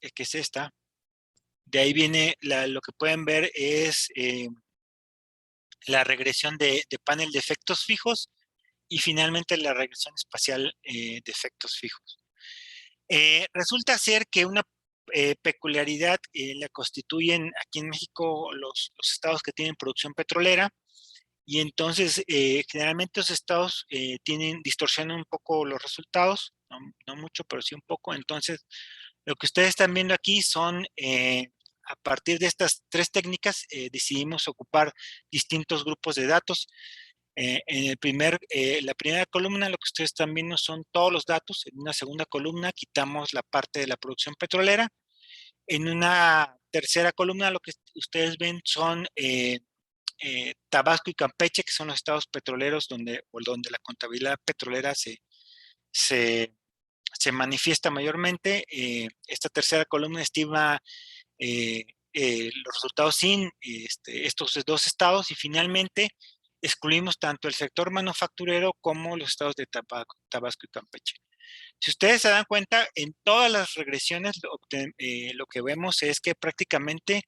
es esta? De ahí viene, lo que pueden ver es la regresión de panel de efectos fijos y finalmente la regresión espacial de efectos fijos. Resulta ser que una peculiaridad la constituyen aquí en México los estados que tienen producción petrolera, y entonces generalmente los estados distorsionan un poco los resultados, no mucho, pero sí un poco. Entonces, lo que ustedes están viendo aquí son, a partir de estas 3 técnicas, decidimos ocupar distintos grupos de datos. En la primera columna, lo que ustedes están viendo son todos los datos. En una segunda columna quitamos la parte de la producción petrolera. En una tercera columna, lo que ustedes ven son Tabasco y Campeche, que son los estados petroleros donde la contabilidad petrolera se manifiesta mayormente. Esta tercera columna estima los resultados sin estos 2 estados, y finalmente excluimos tanto el sector manufacturero como los estados de Tabasco y Campeche. Si ustedes se dan cuenta, en todas las regresiones lo que vemos es que prácticamente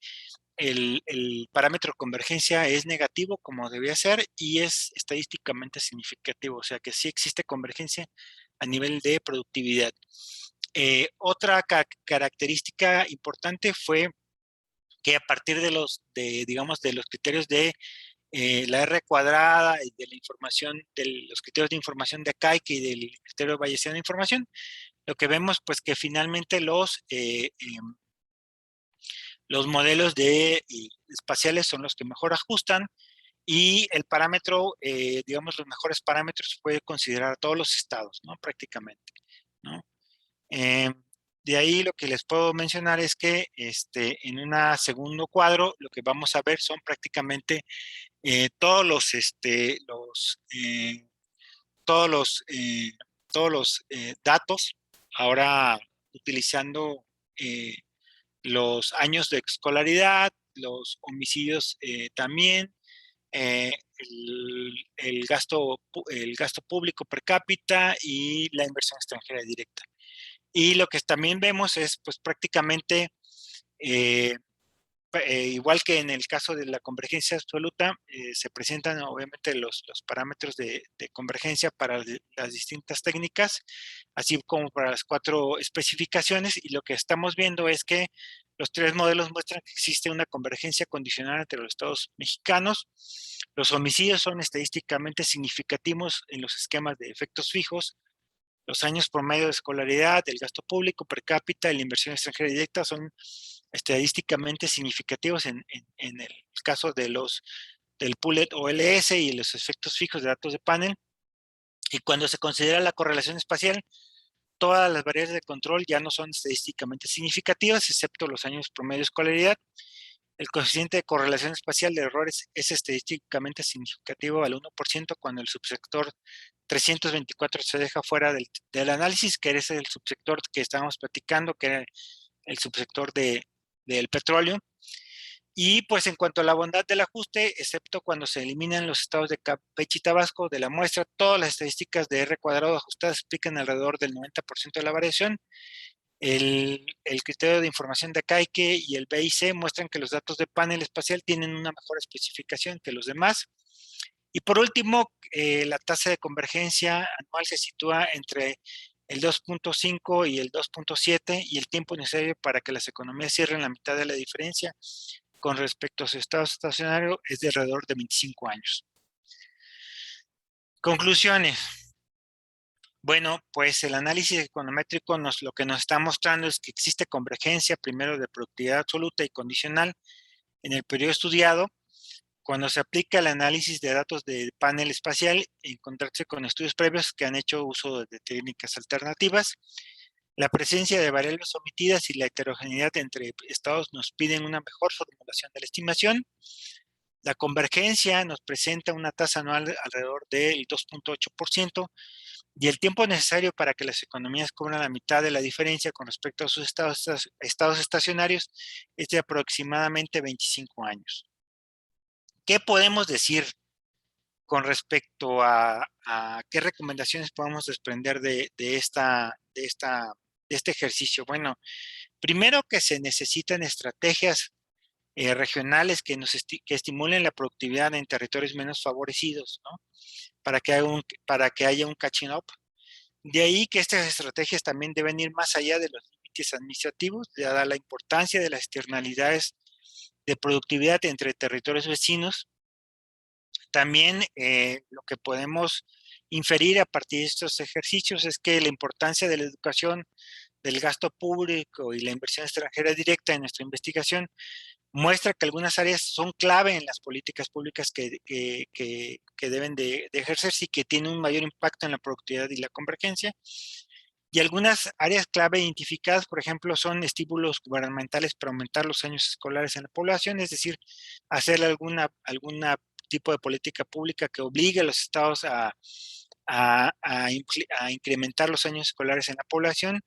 el parámetro de convergencia es negativo, como debía ser, y es estadísticamente significativo, o sea que sí existe convergencia a nivel de productividad. Otra característica importante fue que a partir de los criterios de la R cuadrada y de la información, de los criterios de información de Akaike y del criterio bayesiano de información, lo que vemos pues que finalmente los modelos espaciales son los que mejor ajustan, y el parámetro, digamos, los mejores parámetros puede considerar a todos los estados, ¿no? Prácticamente. De ahí lo que les puedo mencionar es que en un segundo cuadro lo que vamos a ver son prácticamente todos todos los, eh, todos los datos, ahora utilizando eh, los años de escolaridad, los homicidios también, el gasto público per cápita y la inversión extranjera directa. Y lo que también vemos es pues prácticamente eh, igual que en el caso de la convergencia absoluta, se presentan obviamente los parámetros de convergencia para las distintas técnicas, así como para las 4 especificaciones, y lo que estamos viendo es que los 3 modelos muestran que existe una convergencia condicional entre los estados mexicanos. Los homicidios son estadísticamente significativos en los esquemas de efectos fijos. Los años promedio de escolaridad, el gasto público per cápita y la inversión extranjera directa son estadísticamente significativos en el caso de del Pullet OLS y los efectos fijos de datos de panel. Y cuando se considera la correlación espacial, todas las variables de control ya no son estadísticamente significativas, excepto los años promedio de escolaridad. El coeficiente de correlación espacial de errores es estadísticamente significativo al 1% cuando el subsector 324 se deja fuera del análisis, que es el subsector que estábamos platicando, que era el subsector del petróleo. Y pues en cuanto a la bondad del ajuste, excepto cuando se eliminan los estados de Campeche y Tabasco de la muestra, todas las estadísticas de R cuadrado ajustadas explican alrededor del 90% de la variación. El criterio de información de Kaike y el BIC muestran que los datos de panel espacial tienen una mejor especificación que los demás. Y por último, la tasa de convergencia anual se sitúa entre el 2.5 y el 2.7 y el tiempo necesario para que las economías cierren la mitad de la diferencia con respecto a su estado estacionario es de alrededor de 25 años. Conclusiones. Bueno, pues el análisis econométrico lo que nos está mostrando es que existe convergencia primero de productividad absoluta y condicional en el periodo estudiado. Cuando se aplica el análisis de datos de panel espacial, encontrarse con estudios previos que han hecho uso de técnicas alternativas. La presencia de variables omitidas y la heterogeneidad entre estados nos piden una mejor formulación de la estimación. La convergencia nos presenta una tasa anual alrededor del 2.8%. Y el tiempo necesario para que las economías cubran la mitad de la diferencia con respecto a sus estados estacionarios es de aproximadamente 25 años. ¿Qué podemos decir con respecto a qué recomendaciones podemos desprender de este ejercicio? Bueno, primero que se necesitan estrategias regionales que estimulen la productividad en territorios menos favorecidos, ¿no? Para que haya un catching up. De ahí que estas estrategias también deben ir más allá de los límites administrativos, dada la importancia de las externalidades de productividad entre territorios vecinos. También lo que podemos inferir a partir de estos ejercicios es que la importancia de la educación, del gasto público y la inversión extranjera directa en nuestra investigación muestra que algunas áreas son clave en las políticas públicas que deben de ejercerse y que tienen un mayor impacto en la productividad y la convergencia. Y algunas áreas clave identificadas, por ejemplo, son estímulos gubernamentales para aumentar los años escolares en la población, es decir, hacer alguna tipo de política pública que obligue a los estados a incrementar los años escolares en la población,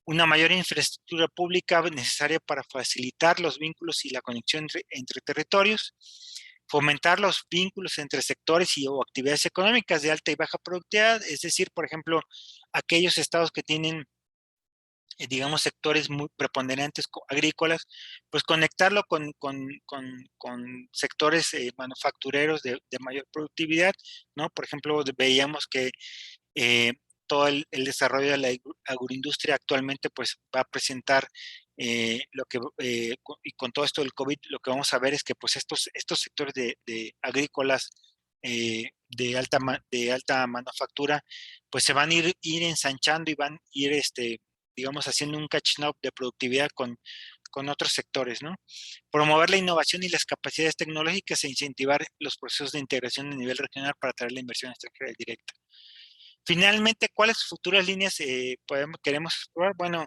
una mayor infraestructura pública necesaria para facilitar los vínculos y la conexión entre territorios, fomentar los vínculos entre sectores o actividades económicas de alta y baja productividad, es decir, por ejemplo, aquellos estados que tienen digamos, sectores muy preponderantes agrícolas, pues conectarlo con sectores manufactureros de mayor productividad, ¿no? Por ejemplo, veíamos que todo el desarrollo de la agroindustria actualmente pues va a presentar y con todo esto del COVID, lo que vamos a ver es que pues estos sectores de agrícolas de alta manufactura, pues se van a ir ensanchando y van a ir digamos, haciendo un catching up de productividad con otros sectores, ¿no? Promover la innovación y las capacidades tecnológicas e incentivar los procesos de integración a nivel regional para atraer la inversión extranjera directa. finalmente, ¿cuáles futuras líneas queremos explorar? Bueno,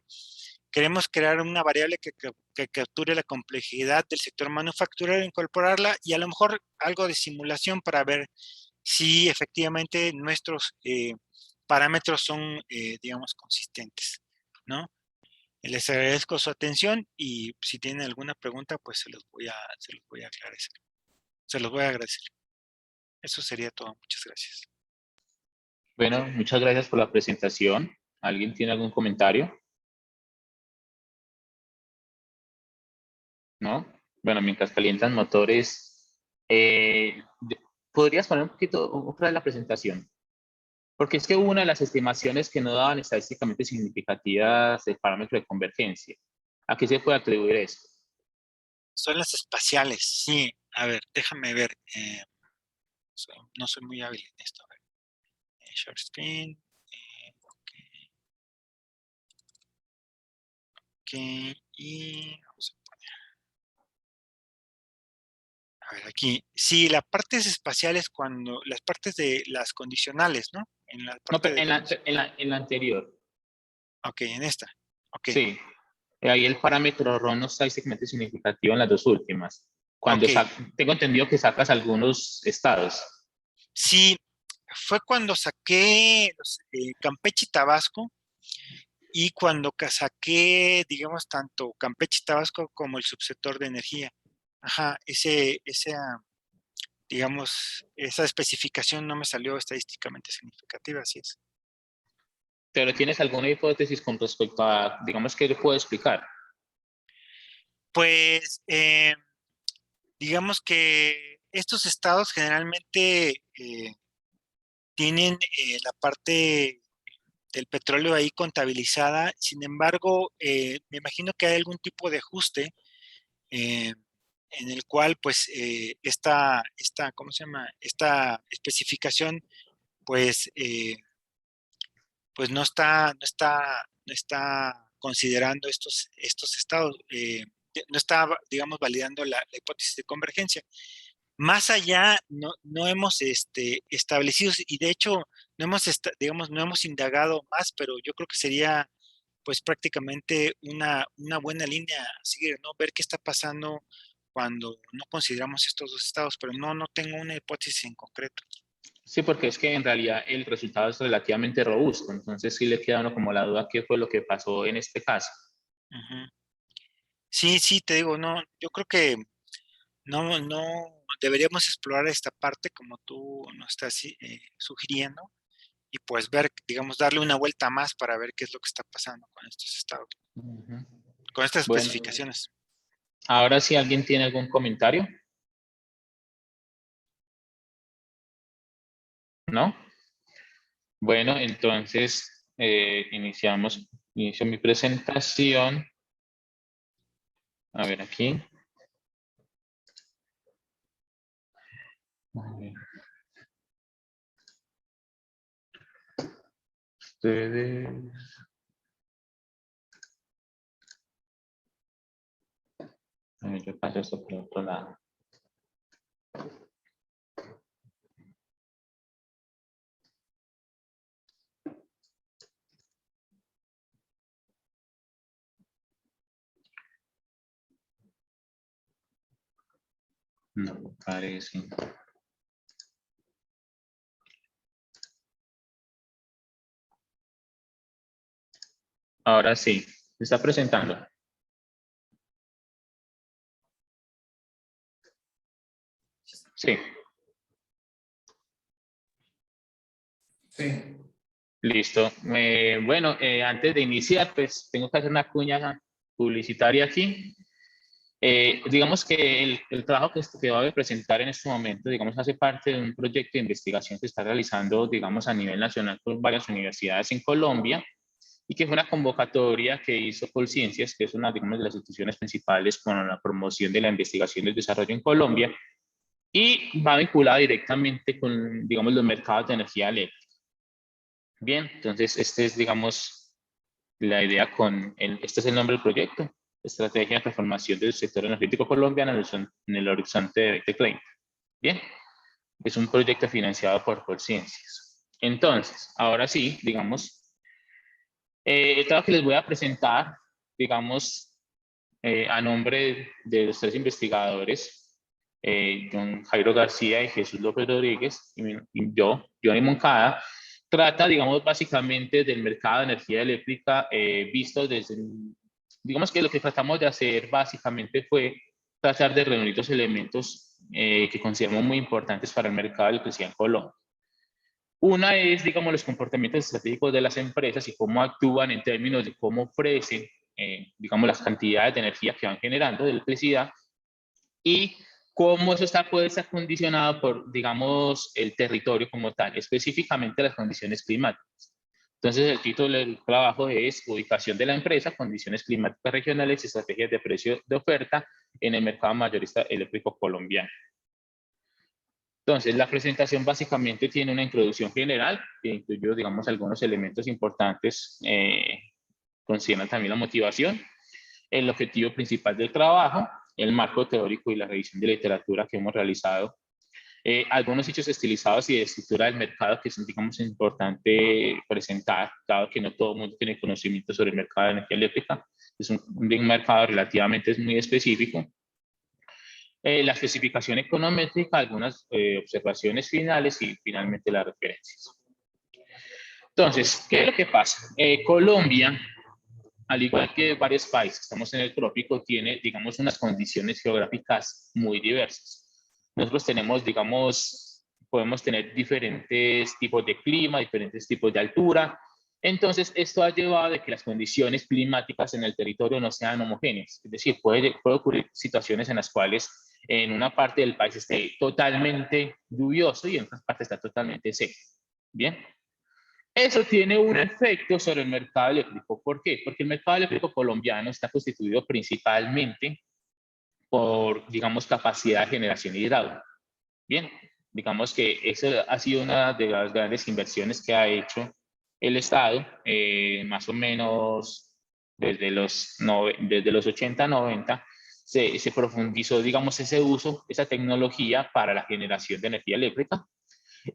queremos crear una variable que capture la complejidad del sector manufacturero, incorporarla y a lo mejor algo de simulación para ver si efectivamente nuestros parámetros son, digamos, consistentes, ¿no? Les agradezco su atención y si tienen alguna pregunta, pues se los voy a aclarecer. Se los voy a agradecer. Eso sería todo. Muchas gracias. Bueno, muchas gracias por la presentación. ¿Alguien tiene algún comentario? ¿No? Bueno, mientras calientan motores, ¿podrías poner un poquito otra de la presentación? Porque es que una de las estimaciones que no daban estadísticamente significativas del parámetro de convergencia. ¿A qué se puede atribuir esto? Son las espaciales, sí. A ver, déjame ver. No soy muy hábil en esto. A ver. Share screen. Ok. Y vamos a ver aquí. Sí, las partes espaciales cuando, las partes de las condicionales, ¿no? En la No, parte pero de en la anterior. Ok, en esta. Ok. Sí. Ahí el parámetro RON no está estadísticamente significativo en las dos últimas. Ok. Tengo entendido que sacas algunos estados. Sí, fue cuando saqué Campeche y Tabasco y cuando saqué, digamos, tanto Campeche y Tabasco como el subsector de energía. Ajá, digamos, esa especificación no me salió estadísticamente significativa, así es. ¿Pero tienes alguna hipótesis con respecto a, digamos, qué le puedo explicar? Pues, digamos que estos estados generalmente tienen la parte del petróleo ahí contabilizada, sin embargo, me imagino que hay algún tipo de ajuste eh, en el cual, pues, ¿cómo se llama? Esta especificación, pues, pues no está considerando estos estados, no está, digamos, validando la hipótesis de convergencia. Más allá, no hemos establecido, y de hecho, digamos, no hemos indagado más, pero yo creo que sería, pues, prácticamente una buena línea a seguir, ¿no? Ver qué está pasando cuando no consideramos estos dos estados, pero no tengo una hipótesis en concreto. Sí, porque es que en realidad el resultado es relativamente robusto, entonces sí le queda a uno como la duda qué fue lo que pasó en este caso. Ujú. Sí, te digo, no, yo creo que no deberíamos explorar esta parte como tú nos estás sugiriendo y pues ver, digamos, darle una vuelta más para ver qué es lo que está pasando con estos estados, Ujú. con estas Bueno, especificaciones. ahora si alguien tiene algún comentario, ¿no? Bueno, entonces inicio mi presentación. A ver aquí. A ver. Ustedes. A ver, yo paso esto por el otro lado. No parece. Ahora sí, se está presentando. Sí, Sí. listo. Bueno, antes de iniciar, pues tengo que hacer una cuña publicitaria aquí. Digamos que el trabajo que voy a presentar en este momento, digamos, hace parte de un proyecto de investigación que está realizando, digamos, a nivel nacional por varias universidades en Colombia y que fue una convocatoria que hizo Colciencias, que es una, digamos, de las instituciones principales con la promoción de la investigación y el desarrollo en Colombia y va vinculada directamente con, digamos, los mercados de energía eléctrica. Bien, entonces, este es, digamos, la idea este es el nombre del proyecto, Estrategia de Transformación del Sector Energético Colombiano en el Horizonte de 2030. Bien, es un proyecto financiado por Colciencias. Entonces, ahora sí, digamos, el trabajo que les voy a presentar, digamos, a nombre de los tres investigadores, don Jairo García y Jesús López Rodríguez, y yo, Johnny Moncada, trata, digamos, básicamente del mercado de energía eléctrica visto desde, digamos que lo que tratamos de hacer básicamente fue tratar de reunir los elementos que consideramos muy importantes para el mercado de electricidad en Colombia. Una es, digamos, los comportamientos estratégicos de las empresas y cómo actúan en términos de cómo ofrecen, digamos, las cantidades de energía que van generando de electricidad y cómo eso puede estar condicionado por, digamos, el territorio como tal, específicamente las condiciones climáticas. Entonces, el título del trabajo es Ubicación de la empresa, condiciones climáticas regionales y estrategias de precio de oferta en el mercado mayorista eléctrico colombiano. Entonces, la presentación básicamente tiene una introducción general que incluye, digamos, algunos elementos importantes, consideran también la motivación, el objetivo principal del trabajo, el marco teórico y la revisión de literatura que hemos realizado, algunos hechos estilizados y de estructura del mercado que son, digamos, importante presentar, dado que no todo el mundo tiene conocimiento sobre el mercado de energía eléctrica, es un mercado relativamente muy específico. La especificación econométrica, algunas observaciones finales y finalmente las referencias. Entonces, ¿qué es lo que pasa? Colombia, al igual que varios países, estamos en el trópico, tiene, digamos, unas condiciones geográficas muy diversas. Nosotros tenemos, digamos, podemos tener diferentes tipos de clima, diferentes tipos de altura. Entonces, esto ha llevado a que las condiciones climáticas en el territorio no sean homogéneas. Es decir, puede ocurrir situaciones en las cuales en una parte del país esté totalmente lluvioso y en otra parte está totalmente seco. Bien. Eso tiene un efecto sobre el mercado eléctrico. ¿Por qué? Porque el mercado eléctrico colombiano está constituido principalmente por, digamos, capacidad de generación hidráulica. Bien, digamos que esa ha sido una de las grandes inversiones que ha hecho el Estado, más o menos desde los 80, 90, se profundizó, digamos, ese uso, esa tecnología para la generación de energía eléctrica.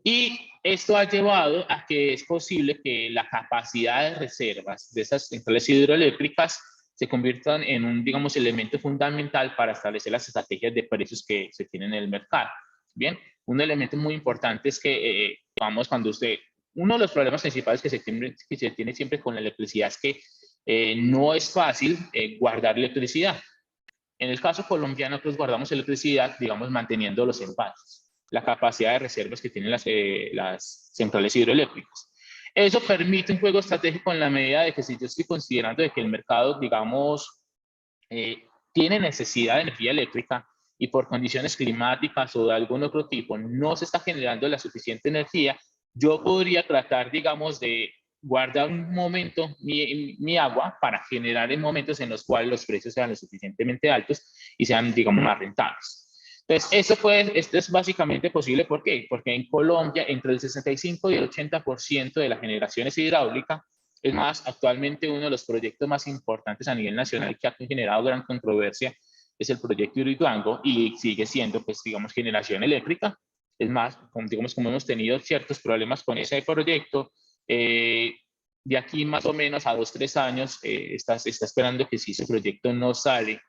Y esto ha llevado a que es posible que la capacidad de reservas de esas centrales hidroeléctricas se conviertan en un, digamos, elemento fundamental para establecer las estrategias de precios que se tienen en el mercado. Bien, un elemento muy importante es que, vamos, cuando uno de los problemas principales que se tiene siempre con la electricidad es que no es fácil guardar electricidad. En el caso colombiano, nosotros guardamos electricidad, digamos, manteniendo los envases, la capacidad de reservas que tienen las centrales hidroeléctricas. Eso permite un juego estratégico en la medida de que si yo estoy considerando de que el mercado, digamos, tiene necesidad de energía eléctrica y por condiciones climáticas o de algún otro tipo no se está generando la suficiente energía, yo podría tratar, digamos, de guardar un momento mi agua para generar en momentos en los cuales los precios sean lo suficientemente altos y sean, digamos, más rentables. Entonces, esto es básicamente posible. ¿Por qué? Porque en Colombia entre el 65 y el 80% de la generación es hidráulica. Es más, actualmente uno de los proyectos más importantes a nivel nacional que ha generado gran controversia es el proyecto Hidroituango y sigue siendo, pues, digamos, generación eléctrica. Es más, digamos, como hemos tenido ciertos problemas con ese proyecto, de aquí más o menos a 2 o 3 años está esperando que si ese proyecto no sale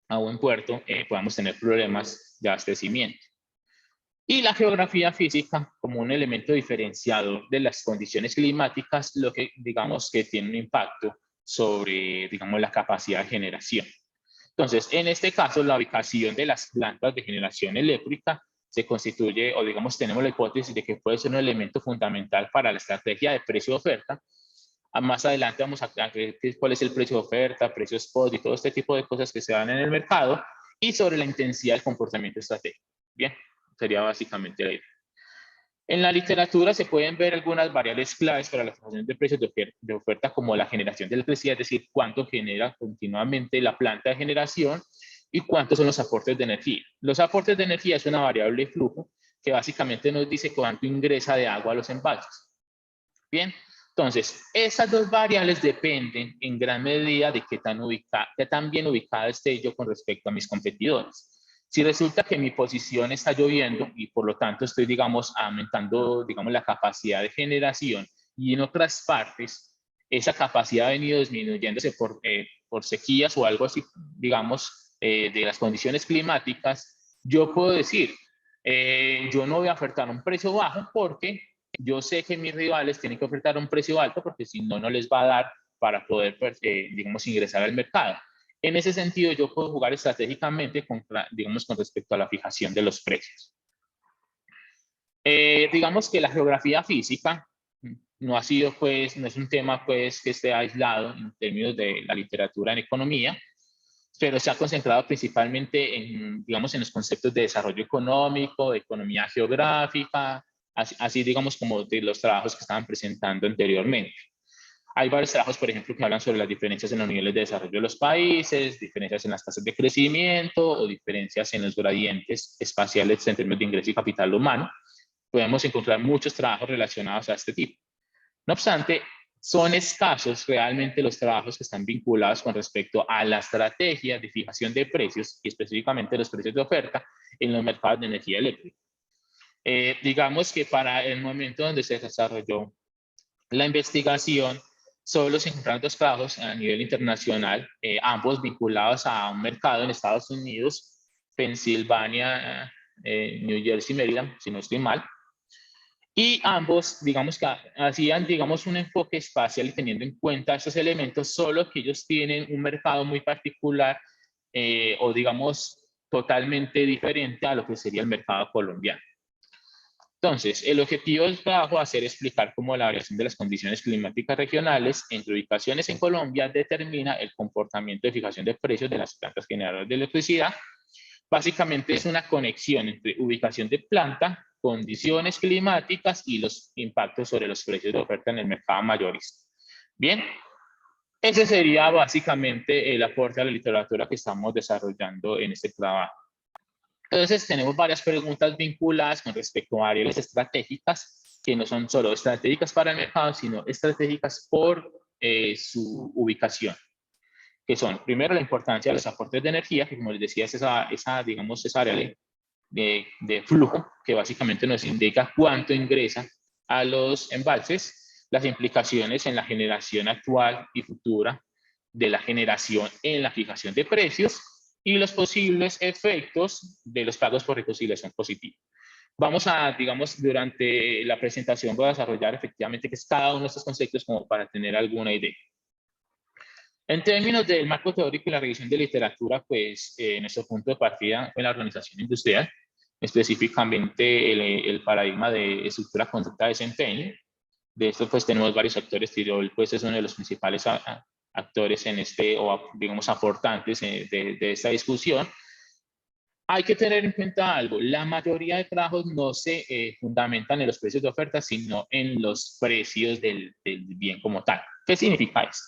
a buen puerto, podamos tener problemas de abastecimiento. Y la geografía física como un elemento diferenciador de las condiciones climáticas, lo que digamos que tiene un impacto sobre, digamos, la capacidad de generación. Entonces, en este caso, la ubicación de las plantas de generación eléctrica se constituye, o digamos, tenemos la hipótesis de que puede ser un elemento fundamental para la estrategia de precio-oferta. Más adelante vamos a ver cuál es el precio de oferta, precio spot y todo este tipo de cosas que se dan en el mercado y sobre la intensidad del comportamiento estratégico. Bien, sería básicamente la idea. En la literatura se pueden ver algunas variables claves para la formación de precios de oferta como la generación de electricidad, es decir, cuánto genera continuamente la planta de generación y cuántos son los aportes de energía. Los aportes de energía es una variable de flujo que básicamente nos dice cuánto ingresa de agua a los embalses. Bien, entonces, esas dos variables dependen en gran medida de qué tan bien ubicada esté yo con respecto a mis competidores. Si resulta que mi posición está lloviendo y por lo tanto estoy, digamos, aumentando, digamos, la capacidad de generación y en otras partes esa capacidad ha venido disminuyéndose por sequías o algo así, digamos, de las condiciones climáticas, yo puedo decir, yo no voy a ofertar un precio bajo porque yo sé que mis rivales tienen que ofertar un precio alto porque si no, no les va a dar para poder, digamos, ingresar al mercado. En ese sentido, yo puedo jugar estratégicamente digamos, con respecto a la fijación de los precios. Digamos que la geografía física no ha sido, pues, no es un tema, pues, que esté aislado en términos de la literatura en economía, pero se ha concentrado principalmente en, digamos, en los conceptos de desarrollo económico, de economía geográfica, así digamos, como de los trabajos que estaban presentando anteriormente. Hay varios trabajos, por ejemplo, que hablan sobre las diferencias en los niveles de desarrollo de los países, diferencias en las tasas de crecimiento o diferencias en los gradientes espaciales en términos de ingreso y capital humano. Podemos encontrar muchos trabajos relacionados a este tipo. No obstante, son escasos realmente los trabajos que están vinculados con respecto a la estrategia de fijación de precios y específicamente los precios de oferta en los mercados de energía eléctrica. Digamos que para el momento donde se desarrolló la investigación, solo se encontraron dos trabajos a nivel internacional, ambos vinculados a un mercado en Estados Unidos, Pensilvania, New Jersey, Maryland, si no estoy mal. Y ambos, digamos que hacían, digamos, un enfoque espacial y teniendo en cuenta esos elementos, solo que ellos tienen un mercado muy particular o, digamos, totalmente diferente a lo que sería el mercado colombiano. Entonces, el objetivo del trabajo va a ser explicar cómo la variación de las condiciones climáticas regionales entre ubicaciones en Colombia determina el comportamiento de fijación de precios de las plantas generadoras de electricidad. Básicamente es una conexión entre ubicación de planta, condiciones climáticas y los impactos sobre los precios de oferta en el mercado mayorista. Bien, ese sería básicamente el aporte a la literatura que estamos desarrollando en este trabajo. Entonces, tenemos varias preguntas vinculadas con respecto a variables estratégicas, que no son solo estratégicas para el mercado, sino estratégicas por su ubicación, que son, primero, la importancia de los aportes de energía, que como les decía, es digamos, esa variable de flujo, que básicamente nos indica cuánto ingresa a los embalses, las implicaciones en la generación actual y futura de la generación en la fijación de precios, y los posibles efectos de los pagos por reconciliación positiva. Vamos a, digamos, durante la presentación voy a desarrollar efectivamente qué es cada uno de estos conceptos como para tener alguna idea. En términos del marco teórico y la revisión de literatura, pues nuestro punto de partida fue la organización industrial, específicamente el paradigma de estructura, conducta, desempeño. De esto pues tenemos varios actores, Tirol pues es uno de los principales actores en o digamos aportantes de esta discusión. Hay que tener en cuenta algo, la mayoría de trabajos no se fundamentan en los precios de oferta, sino en los precios del bien como tal. ¿Qué significa esto?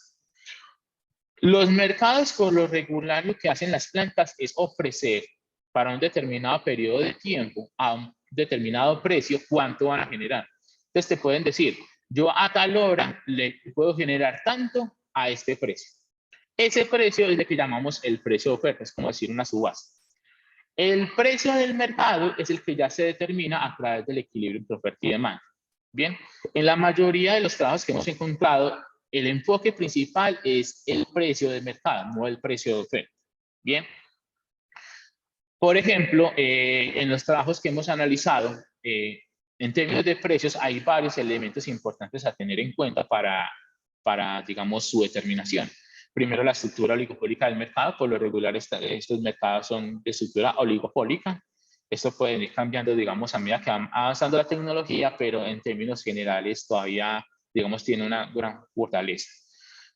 Los mercados por lo regular lo que hacen las plantas es ofrecer para un determinado periodo de tiempo a un determinado precio cuánto van a generar. Entonces te pueden decir, yo a tal hora le puedo generar tanto a este precio. Ese precio es lo que llamamos el precio de oferta, es como decir una subasta. El precio del mercado es el que ya se determina a través del equilibrio entre oferta y demanda. Bien, en la mayoría de los trabajos que hemos encontrado, el enfoque principal es el precio del mercado, no el precio de oferta. Bien. Por ejemplo, en los trabajos que hemos analizado, en términos de precios, hay varios elementos importantes a tener en cuenta para digamos, su determinación. Primero, la estructura oligopólica del mercado. Por lo regular, estos mercados son de estructura oligopólica. Esto puede ir cambiando, digamos, a medida que va avanzando la tecnología, pero en términos generales todavía, digamos, tiene una gran fortaleza.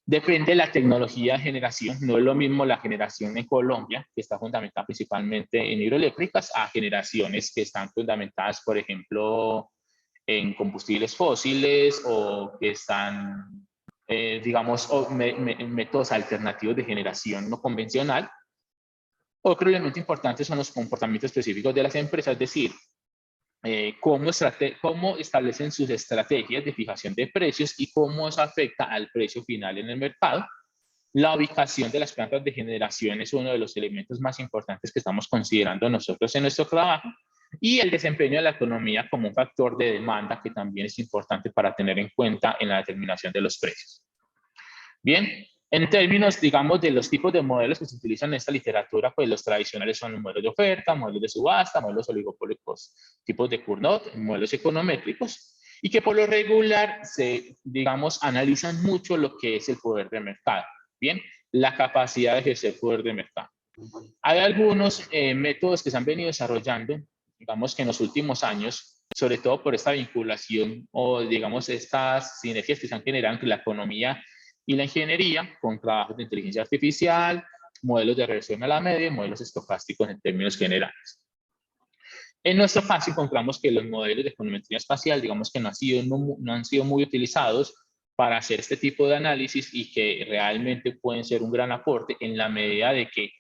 Depende de la tecnología de generación. No es lo mismo la generación en Colombia, que está fundamentada principalmente en hidroeléctricas, a generaciones que están fundamentadas, por ejemplo, en combustibles fósiles o que están, digamos, métodos alternativos de generación no convencional. Otro elemento importante son los comportamientos específicos de las empresas, es decir, cómo establecen sus estrategias de fijación de precios y cómo eso afecta al precio final en el mercado. La ubicación de las plantas de generación es uno de los elementos más importantes que estamos considerando nosotros en nuestro trabajo, y el desempeño de la economía como un factor de demanda que también es importante para tener en cuenta en la determinación de los precios. Bien, en términos, digamos, de los tipos de modelos que se utilizan en esta literatura, pues los tradicionales son los modelos de oferta, modelos de subasta, modelos oligopólicos, tipos de Cournot, modelos econométricos, y que por lo regular se, digamos, analizan mucho lo que es el poder de mercado. Bien, la capacidad de ejercer poder de mercado. Hay algunos métodos que se han venido desarrollando, digamos que en los últimos años, sobre todo por esta vinculación o, digamos, estas sinergias que se han generado entre la economía y la ingeniería, con trabajos de inteligencia artificial, modelos de regresión a la media y modelos estocásticos en términos generales. En nuestro caso encontramos que los modelos de econometría espacial, digamos que no han sido muy utilizados para hacer este tipo de análisis, y que realmente pueden ser un gran aporte en la medida de que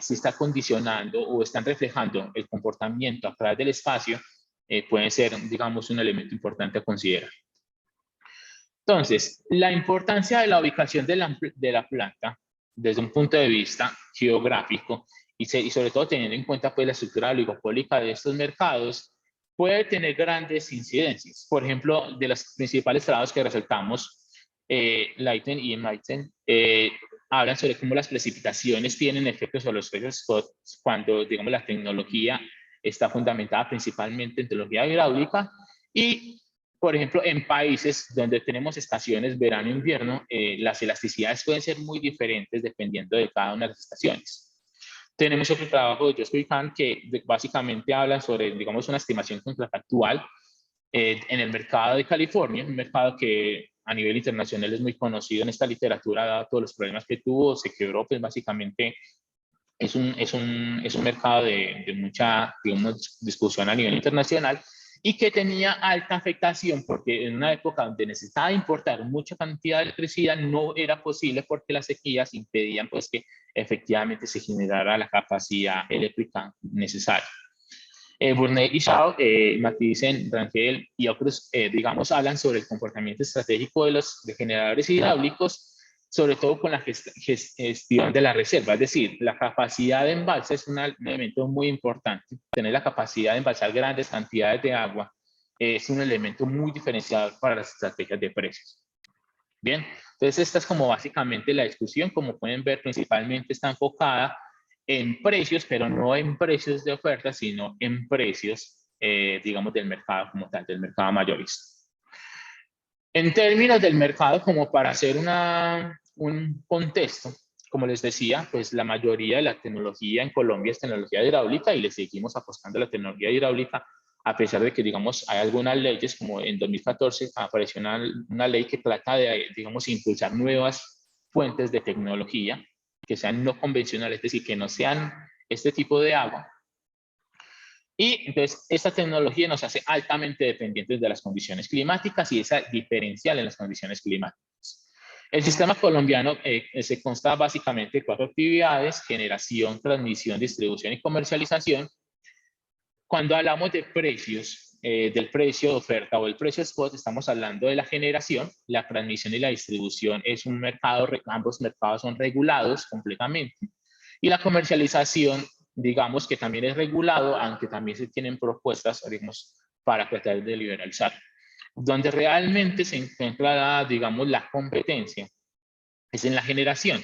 se está condicionando o están reflejando el comportamiento a través del espacio, pueden ser, digamos, un elemento importante a considerar. Entonces, la importancia de la ubicación de la planta desde un punto de vista geográfico y sobre todo teniendo en cuenta pues la estructura oligopólica de estos mercados, puede tener grandes incidencias. Por ejemplo, de los principales trabajos que resaltamos, Leiten y Meithen hablan sobre cómo las precipitaciones tienen efectos sobre los precios spot cuando, digamos, la tecnología está fundamentada principalmente en tecnología hidráulica. Y, por ejemplo, en países donde tenemos estaciones verano e invierno, las elasticidades pueden ser muy diferentes dependiendo de cada una de las estaciones. Tenemos otro trabajo de Joshua Khan que básicamente habla sobre, digamos, una estimación contrafactual en el mercado de California, un mercado que a nivel internacional es muy conocido en esta literatura, dado todos los problemas que tuvo, se quebró, pues básicamente es un mercado de mucha, digamos, discusión a nivel internacional, y que tenía alta afectación porque en una época donde necesitaba importar mucha cantidad de electricidad no era posible porque las sequías impedían pues que efectivamente se generara la capacidad eléctrica necesaria. Burnett y Shaw, Mathiesen, Rangel y otros, digamos, hablan sobre el comportamiento estratégico de los generadores hidráulicos, sobre todo con la gestión de la reserva, es decir, la capacidad de embalse es un elemento muy importante. Tener la capacidad de embalsar grandes cantidades de agua es un elemento muy diferenciador para las estrategias de precios. Bien, entonces esta es como básicamente la discusión. Como pueden ver, principalmente está enfocada en precios, pero no en precios de oferta, sino en precios, digamos, del mercado como tal, del mercado mayorista. En términos del mercado, como para hacer un contexto, como les decía, pues la mayoría de la tecnología en Colombia es tecnología hidráulica y le seguimos apostando a la tecnología hidráulica, a pesar de que, digamos, hay algunas leyes, como en 2014 apareció una ley que trata de, digamos, impulsar nuevas fuentes de tecnología que sean no convencionales, es decir, que no sean este tipo de agua. Y entonces esta tecnología nos hace altamente dependientes de las condiciones climáticas y esa diferencial en las condiciones climáticas. El sistema colombiano se consta básicamente de 4 actividades: generación, transmisión, distribución y comercialización. Cuando hablamos de precios, del precio de oferta o el precio spot, estamos hablando de la generación. La transmisión y la distribución es un mercado, ambos mercados son regulados completamente. Y la comercialización, digamos que también es regulado, aunque también se tienen propuestas, digamos, para tratar de liberalizar. Donde realmente se encuentra, digamos, la competencia es en la generación.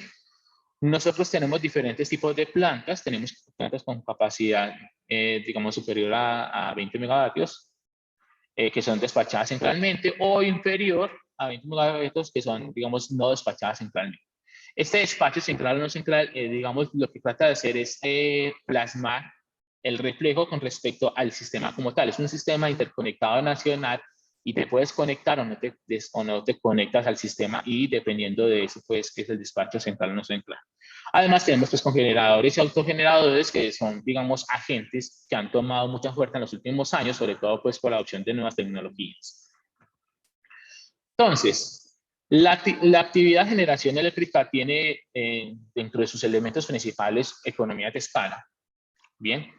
Nosotros tenemos diferentes tipos de plantas. Tenemos plantas con capacidad, digamos, superior a 20 megavatios, que son despachadas centralmente, o inferior a 20 megavatios, que son, digamos, no despachadas centralmente. Este despacho central o no central, digamos, lo que trata de hacer es plasmar el reflejo con respecto al sistema como tal. Es un sistema interconectado nacional y te puedes conectar o no te conectas al sistema, y dependiendo de eso, pues, que es el despacho central o no central. Además, tenemos pues congeneradores y autogeneradores, que son, digamos, agentes que han tomado mucha fuerza en los últimos años, sobre todo pues por la adopción de nuevas tecnologías. Entonces, la actividad de generación eléctrica tiene dentro de sus elementos principales economías de escala. Bien,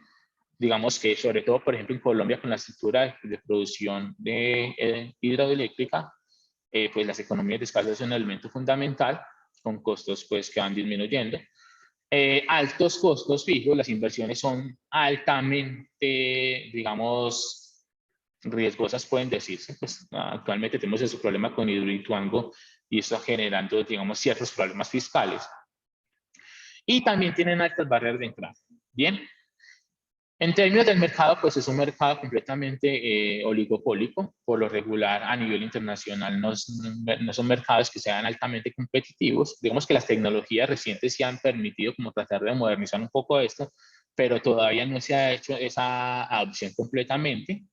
digamos que sobre todo, por ejemplo, en Colombia, con la estructura de producción de hidroeléctrica, pues las economías de escala son un elemento fundamental. con costos pues que van disminuyendo. Altos costos fijos, las inversiones son altamente, digamos, riesgosas, pueden decirse. Pues actualmente tenemos ese problema con Hidroituango y eso está generando, digamos, ciertos problemas fiscales. Y también tienen altas barreras de entrada. Bien. En términos del mercado, pues es un mercado completamente oligopólico. Por lo regular, a nivel internacional, no son mercados que sean altamente competitivos. Digamos que las tecnologías recientes sí han permitido como tratar de modernizar un poco esto, pero todavía no se ha hecho esa adopción completamente.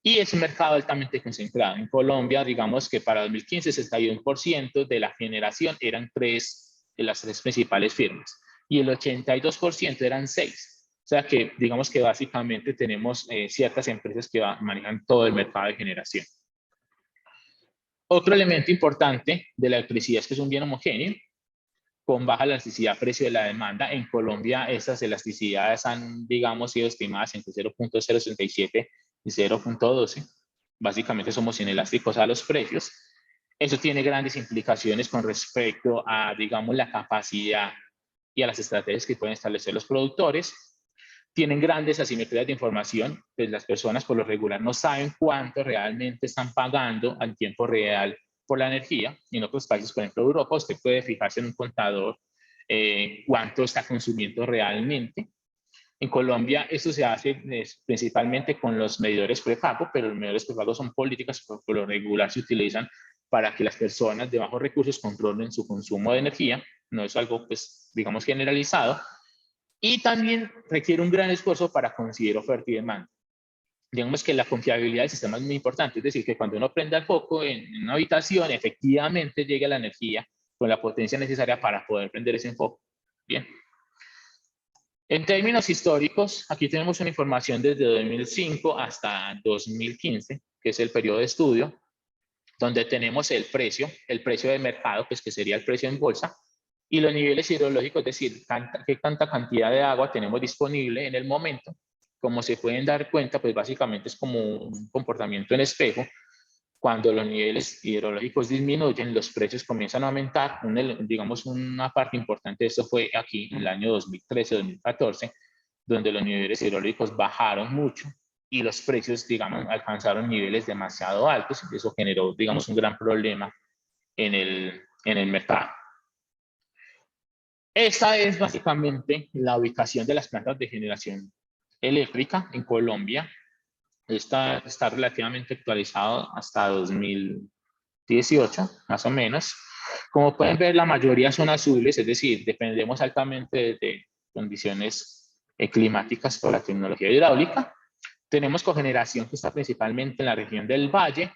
Y es un mercado altamente concentrado. En Colombia, digamos que para 2015, 61% de la generación eran las tres principales firmas y el 82% eran 6. O sea que digamos que básicamente tenemos ciertas empresas que manejan todo el mercado de generación. Otro elemento importante de la electricidad es que es un bien homogéneo, con baja elasticidad precio de la demanda. En Colombia esas elasticidades han, digamos, sido estimadas entre 0.067 y 0.12. Básicamente somos inelásticos a los precios. Eso tiene grandes implicaciones con respecto a, digamos, la capacidad y a las estrategias que pueden establecer los productores. Tienen grandes asimetrías de información, pues las personas por lo regular no saben cuánto realmente están pagando al tiempo real por la energía. En otros países, por ejemplo Europa, usted puede fijarse en un contador cuánto está consumiendo realmente. En Colombia esto se hace principalmente con los medidores prepago, pero los medidores prepago son políticas que por lo regular se utilizan para que las personas de bajos recursos controlen su consumo de energía. No es algo, pues, digamos, generalizado. Y también requiere un gran esfuerzo para conseguir oferta y demanda. Digamos que la confiabilidad del sistema es muy importante, es decir, que cuando uno prenda el foco en una habitación, efectivamente llegue la energía con la potencia necesaria para poder prender ese foco. Bien. En términos históricos, aquí tenemos una información desde 2005 hasta 2015, que es el periodo de estudio, donde tenemos el precio de mercado, pues que sería el precio en bolsa, y los niveles hidrológicos, es decir, qué tanta cantidad de agua tenemos disponible en el momento. Como se pueden dar cuenta, pues básicamente es como un comportamiento en espejo. Cuando los niveles hidrológicos disminuyen, los precios comienzan a aumentar. Digamos, una parte importante de esto fue aquí en el año 2013-2014, donde los niveles hidrológicos bajaron mucho y los precios, digamos, alcanzaron niveles demasiado altos. Y eso generó, digamos, un gran problema en el mercado. Esta es básicamente la ubicación de las plantas de generación eléctrica en Colombia. Está relativamente actualizado hasta 2018, más o menos. Como pueden ver, la mayoría son azules, es decir, dependemos altamente de condiciones climáticas por la tecnología hidráulica. Tenemos cogeneración que está principalmente en la región del Valle.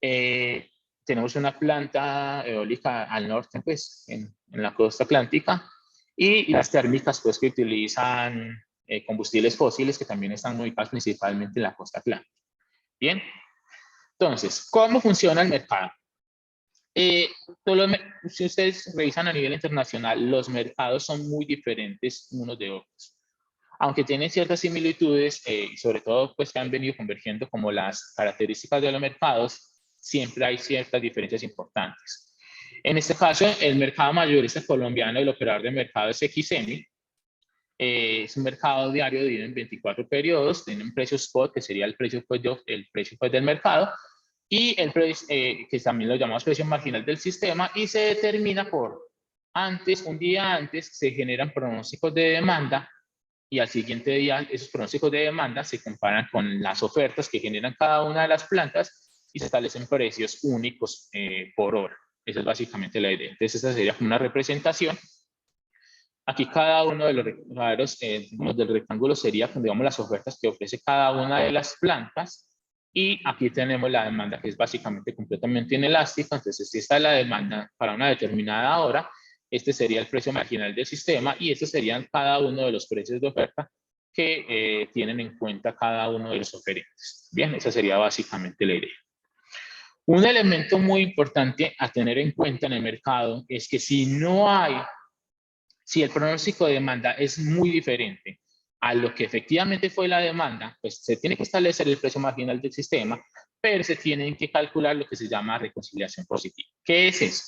Tenemos una planta eólica al norte, pues, en la costa atlántica. Y las térmicas, pues, que utilizan combustibles fósiles que también están ubicados principalmente en la costa atlántica. Bien, entonces, ¿cómo funciona el mercado? Si ustedes revisan a nivel internacional, los mercados son muy diferentes unos de otros. Aunque tienen ciertas similitudes, y sobre todo pues que han venido convergiendo como las características de los mercados, siempre hay ciertas diferencias importantes. En este caso, el mercado mayorista colombiano, el operador de mercado es XM. Es un mercado diario dividido en 24 periodos, tiene un precio spot, que sería el precio pues, del mercado, y el precio, que también lo llamamos precio marginal del sistema, y se determina un día antes se generan pronósticos de demanda, y al siguiente día esos pronósticos de demanda se comparan con las ofertas que generan cada una de las plantas y se establecen precios únicos por hora. Esa es básicamente la idea. Entonces, esta sería como una representación. Aquí cada uno de los cuadros del rectángulo sería, digamos, las ofertas que ofrece cada una de las plantas. Y aquí tenemos la demanda, que es básicamente completamente inelástica. Entonces, si esta es la demanda para una determinada hora, este sería el precio marginal del sistema y estos serían cada uno de los precios de oferta que tienen en cuenta cada uno de los oferentes. Bien, esa sería básicamente la idea. Un elemento muy importante a tener en cuenta en el mercado es que si el pronóstico de demanda es muy diferente a lo que efectivamente fue la demanda, pues se tiene que establecer el precio marginal del sistema, pero se tienen que calcular lo que se llama reconciliación positiva. ¿Qué es eso?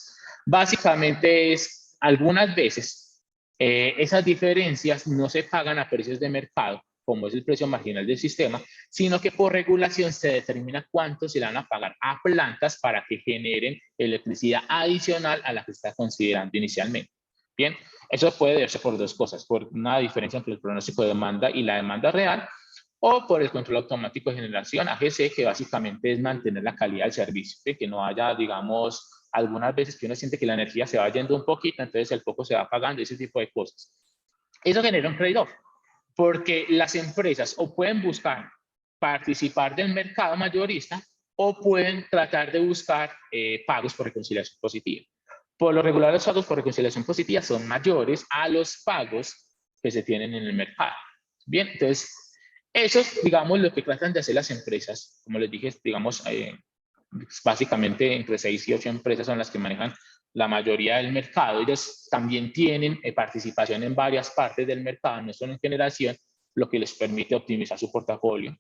Básicamente es, algunas veces, esas diferencias no se pagan a precios de mercado, como es el precio marginal del sistema, sino que por regulación se determina cuánto se le van a pagar a plantas para que generen electricidad adicional a la que está considerando inicialmente. Bien, eso puede darse por dos cosas, por una diferencia entre el pronóstico de demanda y la demanda real, o por el control automático de generación, AGC, que básicamente es mantener la calidad del servicio, ¿sí? Que no haya, digamos, algunas veces que uno siente que la energía se va yendo un poquito, entonces el poco se va apagando, ese tipo de cosas. Eso genera un trade-off, porque las empresas o pueden buscar participar del mercado mayorista o pueden tratar de buscar pagos por reconciliación positiva. Por lo regular, los pagos por reconciliación positiva son mayores a los pagos que se tienen en el mercado. Bien, entonces, eso es, digamos, lo que tratan de hacer las empresas. Como les dije, digamos, básicamente entre 6 y 8 empresas son las que manejan la mayoría del mercado. Ellos también tienen participación en varias partes del mercado, no solo en generación, lo que les permite optimizar su portafolio.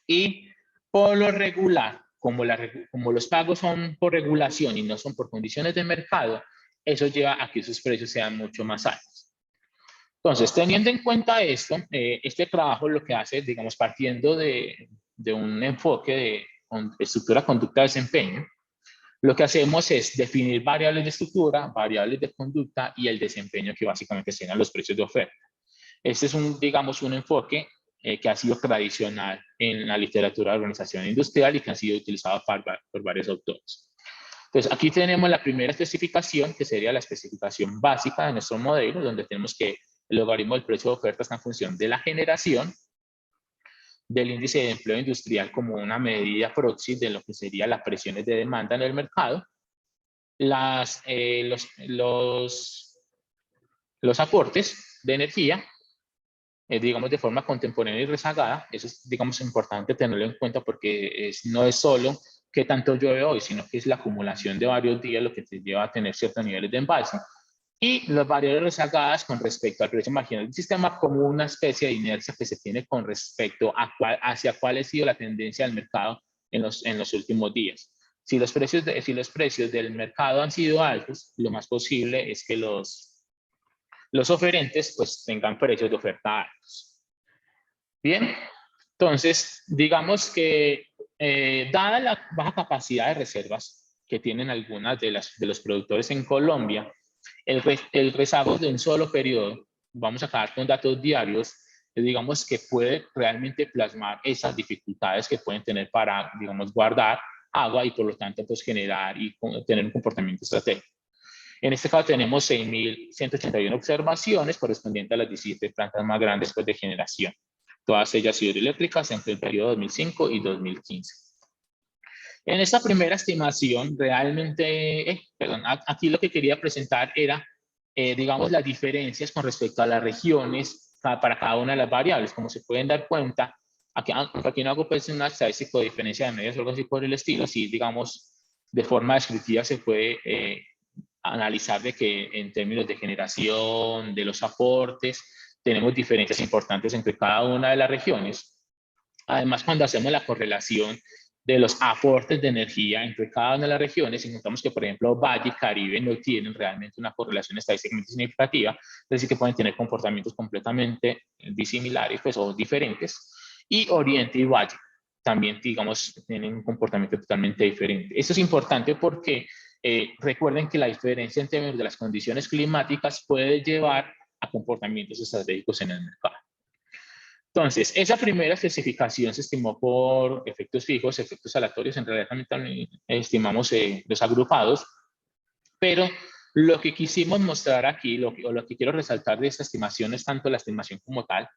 Y por lo regular, como los pagos son por regulación y no son por condiciones de mercado, eso lleva a que sus precios sean mucho más altos. Entonces, teniendo en cuenta esto, este trabajo lo que hace, digamos, partiendo de un enfoque de estructura, conducta, desempeño, lo que hacemos es definir variables de estructura, variables de conducta y el desempeño que básicamente sean los precios de oferta. Este es digamos, un enfoque que ha sido tradicional en la literatura de organización industrial y que ha sido utilizado por varios autores. Entonces, aquí tenemos la primera especificación, que sería la especificación básica de nuestro modelo, donde tenemos que el logaritmo del precio de oferta está en función de la generación, del índice de empleo industrial como una medida proxy de lo que sería las presiones de demanda en el mercado, los aportes de energía, digamos de forma contemporánea y rezagada. Eso es, digamos, importante tenerlo en cuenta porque no es solo qué tanto llueve hoy, sino que es la acumulación de varios días lo que te lleva a tener ciertos niveles de embalse. Y las variables rezagadas con respecto al precio marginal del sistema como una especie de inercia que se tiene con respecto a hacia cuál ha sido la tendencia del mercado en los últimos días. Si los precios del mercado han sido altos, lo más posible es que los oferentes pues tengan precios de oferta altos. Bien, entonces digamos que dada la baja capacidad de reservas que tienen algunas de los productores en Colombia, el rezago de un solo periodo, vamos a acabar con datos diarios, digamos que puede realmente plasmar esas dificultades que pueden tener para, digamos, guardar agua y por lo tanto pues generar y tener un comportamiento estratégico. En este caso tenemos 6.181 observaciones correspondientes a las 17 plantas más grandes pues, de generación, todas ellas hidroeléctricas entre el periodo 2005 y 2015. En esta primera estimación, realmente, aquí lo que quería presentar era, digamos, las diferencias con respecto a las regiones para cada una de las variables. Como se pueden dar cuenta, aquí no hago pues una estadística de diferencia de medios o algo así por el estilo, sí, digamos, de forma descriptiva se puede analizar de que en términos de generación, de los aportes, tenemos diferencias importantes entre cada una de las regiones. Además, cuando hacemos la correlación de los aportes de energía entre cada una de las regiones, encontramos que, por ejemplo, Valle y Caribe no tienen realmente una correlación estadísticamente significativa, es decir, que pueden tener comportamientos completamente disimilares pues, o diferentes, y Oriente y Valle también, digamos, tienen un comportamiento totalmente diferente. Esto es importante porque recuerden que la diferencia en términos de las condiciones climáticas puede llevar a comportamientos estratégicos en el mercado. Entonces, esa primera especificación se estimó por efectos fijos, efectos aleatorios, en realidad también estimamos los agrupados, pero lo que quisimos mostrar aquí, lo que quiero resaltar de esta estimación es tanto la estimación como tal,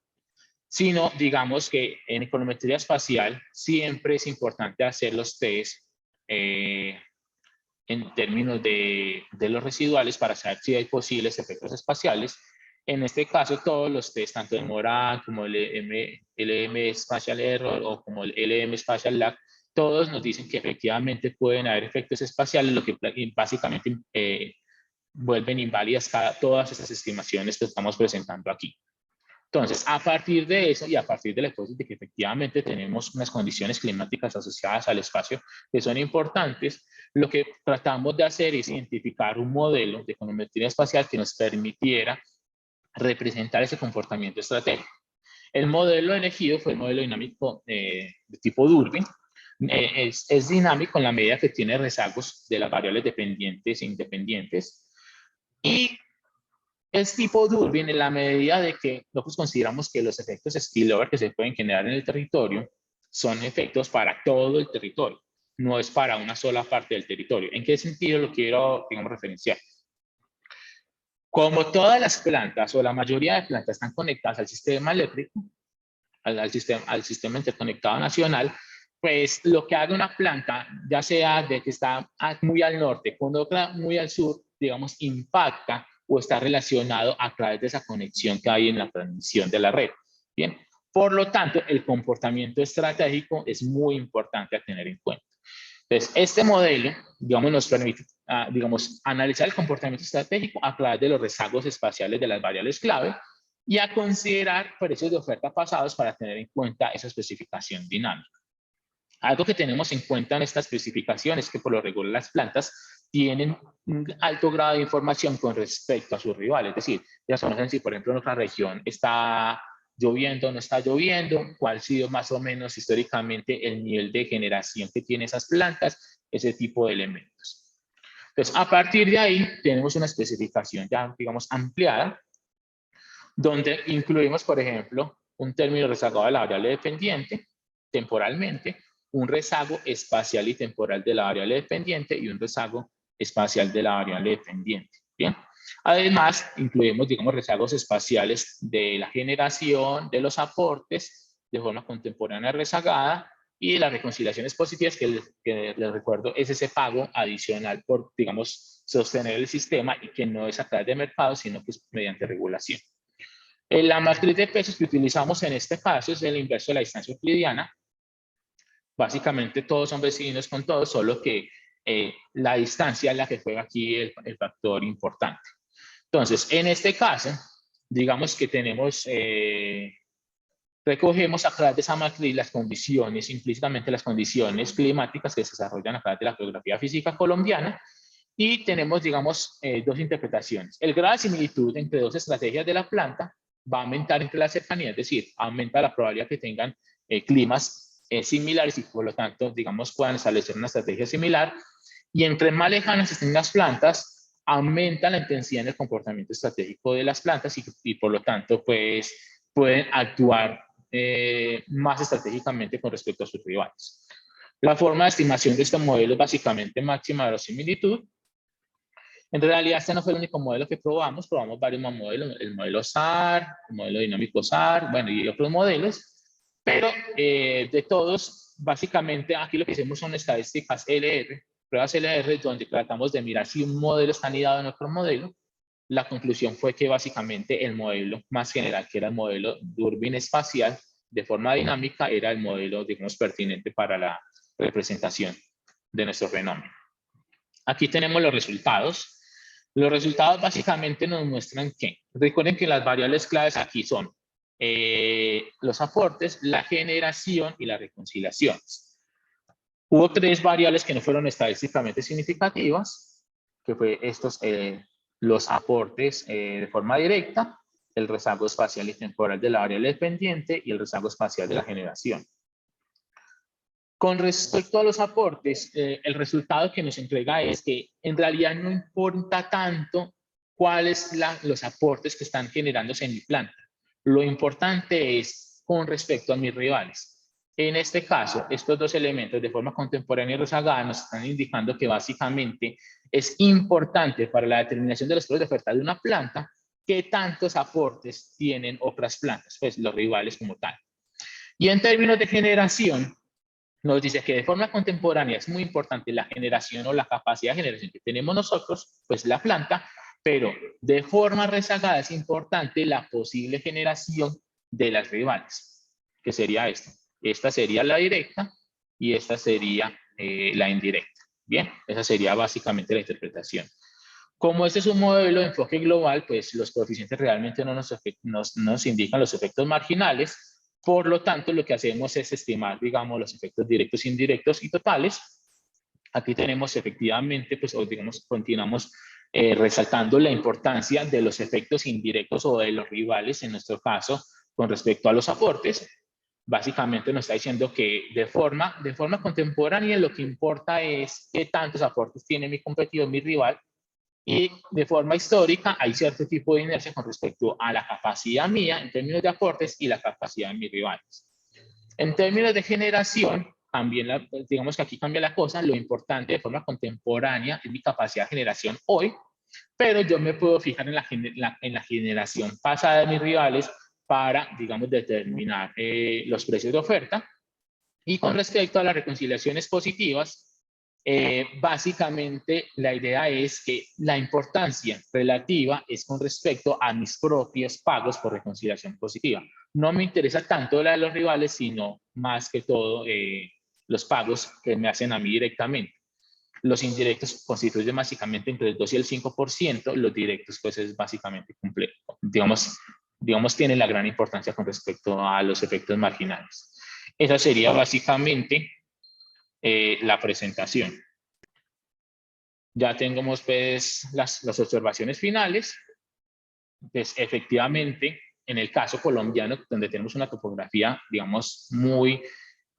sino digamos que en econometría espacial siempre es importante hacer los test en términos de los residuales para saber si hay posibles efectos espaciales. En este caso, todos los test, tanto el MORAD como el LM Spatial Error o como el LM Spatial Lag, todos nos dicen que efectivamente pueden haber efectos espaciales, lo que básicamente vuelven inválidas todas esas estimaciones que estamos presentando aquí. Entonces, a partir de eso y a partir de la hipótesis de que efectivamente tenemos unas condiciones climáticas asociadas al espacio que son importantes, lo que tratamos de hacer es identificar un modelo de econometría espacial que nos permitiera representar ese comportamiento estratégico. El modelo elegido fue el modelo dinámico de tipo Durbin. Es dinámico en la medida que tiene rezagos de las variables dependientes e independientes. Y es tipo Durbin en la medida de que nosotros consideramos que los efectos spillover que se pueden generar en el territorio son efectos para todo el territorio, no es para una sola parte del territorio. ¿En qué sentido lo quiero, digamos, referenciar? Como todas las plantas o la mayoría de plantas están conectadas al sistema eléctrico, al sistema interconectado nacional, pues lo que haga una planta, ya sea de que está muy al norte con otra muy al sur, digamos, impacta o está relacionado a través de esa conexión que hay en la transmisión de la red. Bien, por lo tanto, el comportamiento estratégico es muy importante a tener en cuenta. Entonces, este modelo, digamos, nos permite, digamos, analizar el comportamiento estratégico a través de los rezagos espaciales de las variables clave y a considerar precios de oferta pasados para tener en cuenta esa especificación dinámica. Algo que tenemos en cuenta en esta especificación es que por lo regular las plantas tienen un alto grado de información con respecto a sus rivales, es decir, ya conocen si por ejemplo en otra región está lloviendo o no está lloviendo, cuál ha sido más o menos históricamente el nivel de generación que tienen esas plantas, ese tipo de elementos. Entonces, a partir de ahí tenemos una especificación ya, digamos, ampliada, donde incluimos, por ejemplo, un término rezagado de la variable dependiente, temporalmente, un rezago espacial y temporal de la variable dependiente y un rezago espacial de la variable dependiente. Bien. Además, incluimos, digamos, rezagos espaciales de la generación, de los aportes de forma contemporánea rezagada y de las reconciliaciones positivas, que les recuerdo es ese pago adicional por, digamos, sostener el sistema y que no es a través de mercado, sino que es mediante regulación. La matriz de pesos que utilizamos en este caso es el inverso de la distancia euclidiana. Básicamente todos son vecinos con todos, solo que la distancia es la que juega aquí el factor importante. Entonces, en este caso, digamos que tenemos, recogemos a través de esa matriz las condiciones, implícitamente las condiciones climáticas que se desarrollan a través de la geografía física colombiana, y tenemos, digamos, dos interpretaciones. El grado de similitud entre dos estrategias de la planta va a aumentar entre la cercanía, es decir, aumenta la probabilidad que tengan climas similares y por lo tanto, digamos, puedan establecer una estrategia similar. Y entre más lejanas estén las plantas, aumenta la intensidad en el comportamiento estratégico de las plantas y por lo tanto, pues, pueden actuar más estratégicamente con respecto a sus rivales. La forma de estimación de este modelo es básicamente máxima verosimilitud. En realidad, este no fue el único modelo que probamos varios más modelos, el modelo SAR, el modelo dinámico SAR, bueno, y otros modelos, pero de todos, básicamente aquí lo que hicimos son estadísticas LR, pruebas LR, donde tratamos de mirar si un modelo está anidado en otro modelo. La conclusión fue que básicamente el modelo más general, que era el modelo Durbin espacial, de forma dinámica, era el modelo, digamos, pertinente para la representación de nuestro fenómeno. Aquí tenemos los resultados. Los resultados básicamente nos muestran que, recuerden que las variables claves aquí son los aportes, la generación y las reconciliaciones. Hubo tres variables que no fueron estadísticamente significativas, que fue estos, los aportes de forma directa, el rezago espacial y temporal de la variable dependiente y el rezago espacial de la generación. Con respecto a los aportes, el resultado que nos entrega es que en realidad no importa tanto cuáles los aportes que están generándose en mi planta. Lo importante es con respecto a mis rivales. En este caso, estos dos elementos de forma contemporánea y rezagada nos están indicando que básicamente es importante para la determinación de los precios de oferta de una planta qué tantos aportes tienen otras plantas, pues los rivales como tal. Y en términos de generación, nos dice que de forma contemporánea es muy importante la generación o la capacidad de generación que tenemos nosotros, pues la planta, pero de forma rezagada es importante la posible generación de las rivales, que sería esta. Esta sería la directa y esta sería la indirecta. Bien, esa sería básicamente la interpretación. Como este es un modelo de enfoque global, pues los coeficientes realmente no nos indican los efectos marginales. Por lo tanto, lo que hacemos es estimar, digamos, los efectos directos, indirectos y totales. Aquí tenemos efectivamente, pues, o digamos, continuamos resaltando la importancia de los efectos indirectos o de los rivales, en nuestro caso, con respecto a los aportes. Básicamente nos está diciendo que de forma contemporánea lo que importa es qué tantos aportes tiene mi competidor, mi rival, y de forma histórica hay cierto tipo de inercia con respecto a la capacidad mía en términos de aportes y la capacidad de mis rivales. En términos de generación, también digamos que aquí cambia la cosa. Lo importante de forma contemporánea es mi capacidad de generación hoy, pero yo me puedo fijar en la generación pasada de mis rivales para, digamos, determinar los precios de oferta. Y con respecto a las reconciliaciones positivas, básicamente la idea es que la importancia relativa es con respecto a mis propios pagos por reconciliación positiva. No me interesa tanto la de los rivales, sino más que todo los pagos que me hacen a mí directamente. Los indirectos constituyen básicamente entre el 2 y el 5%, los directos pues es básicamente completo. Digamos tienen la gran importancia con respecto a los efectos marginales. Esa sería básicamente la presentación. Ya tenemos pues las observaciones finales. Pues efectivamente, en el caso colombiano, donde tenemos una topografía, digamos, muy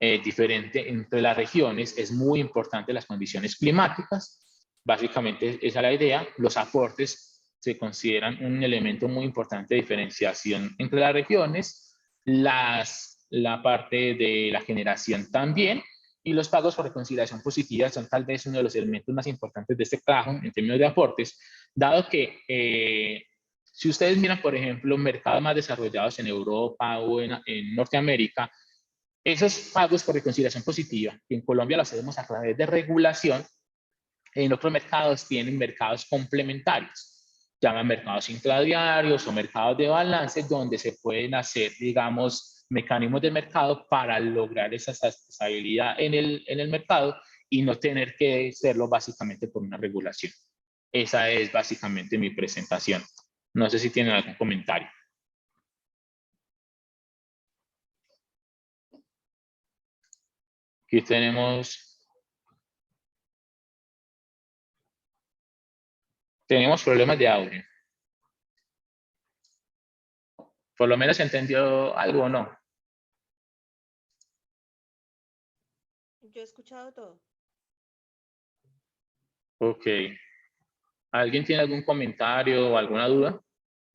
diferente entre las regiones, es muy importante las condiciones climáticas. Básicamente esa es la idea. Los aportes se consideran un elemento muy importante de diferenciación entre las regiones. La parte de la generación también. Y los pagos por reconciliación positiva son tal vez uno de los elementos más importantes de este cajón en términos de aportes, dado que si ustedes miran, por ejemplo, mercados más desarrollados en Europa o en Norteamérica, esos pagos por reconciliación positiva, que en Colombia lo hacemos a través de regulación, en otros mercados tienen mercados complementarios, llaman mercados intradiarios o mercados de balance, donde se pueden hacer, digamos, mecanismos de mercado para lograr esa estabilidad en el mercado y no tener que hacerlo básicamente por una regulación. Esa es básicamente mi presentación. No sé si tienen algún comentario. Aquí tenemos problemas de audio. Por lo menos entendió algo o no. Yo he escuchado todo. Ok. ¿Alguien tiene algún comentario o alguna duda?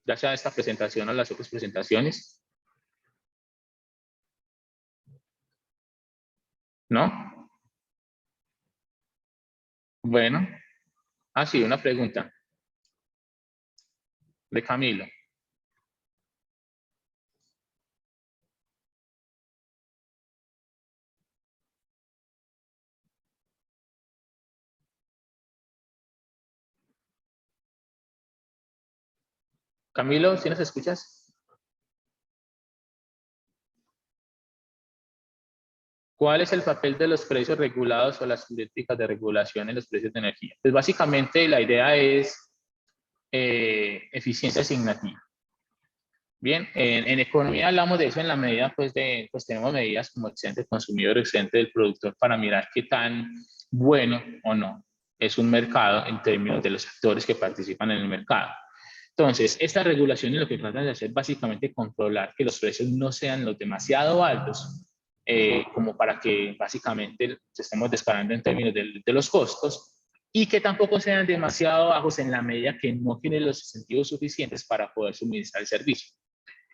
Ya sea esta presentación o las otras presentaciones. ¿No? Bueno. Ah, sí, una pregunta. De Camilo. Camilo, ¿sí nos escuchas? ¿Cuál es el papel de los precios regulados o las políticas de regulación en los precios de energía? Pues básicamente la idea es eficiencia asignativa. Bien, en economía hablamos de eso en la medida, pues tenemos medidas como excedente del consumidor, excedente del productor para mirar qué tan bueno o no es un mercado en términos de los actores que participan en el mercado. Entonces, estas regulaciones lo que tratan de hacer básicamente controlar que los precios no sean los demasiado altos, como para que básicamente estemos disparando en términos de los costos, y que tampoco sean demasiado bajos en la medida que no tienen los incentivos suficientes para poder suministrar el servicio.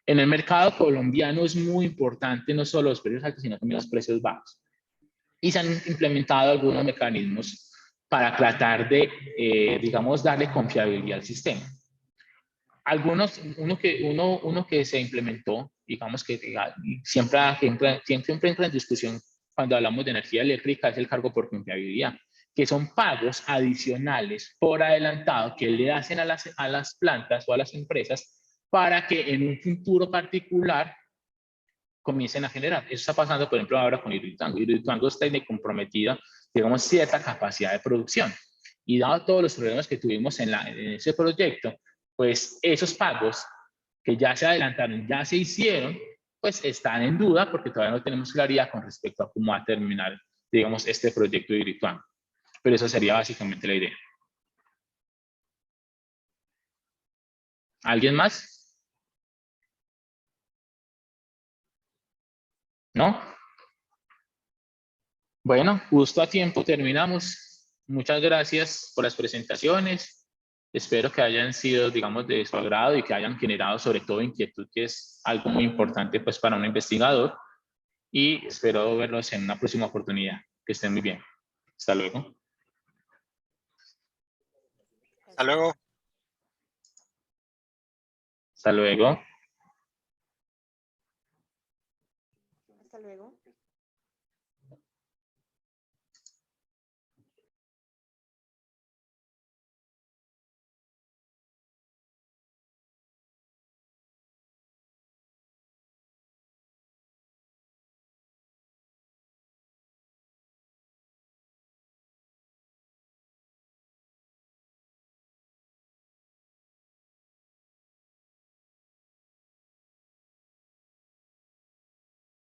En el mercado colombiano es muy importante no solo los precios altos, sino también los precios bajos. Y se han implementado algunos mecanismos para tratar de, digamos, darle confiabilidad al sistema. Uno que se implementó, digamos que siempre entra en discusión cuando hablamos de energía eléctrica, es el cargo por confiabilidad, que son pagos adicionales por adelantado que le hacen a las plantas o a las empresas para que en un futuro particular comiencen a generar. Eso está pasando, por ejemplo, ahora con Hidroituango. Hidroituango está comprometida, digamos, cierta capacidad de producción. Y dado todos los problemas que tuvimos en ese proyecto, pues esos pagos que ya se adelantaron, ya se hicieron, pues están en duda porque todavía no tenemos claridad con respecto a cómo va a terminar, digamos, este proyecto de Hidroituango. Pero eso sería básicamente la idea. ¿Alguien más? ¿No? Bueno, justo a tiempo terminamos. Muchas gracias por las presentaciones. Espero que hayan sido, digamos, de su agrado y que hayan generado sobre todo inquietud, que es algo muy importante pues, para un investigador. Y espero verlos en una próxima oportunidad. Que estén muy bien. Hasta luego. Hasta luego. Hasta luego.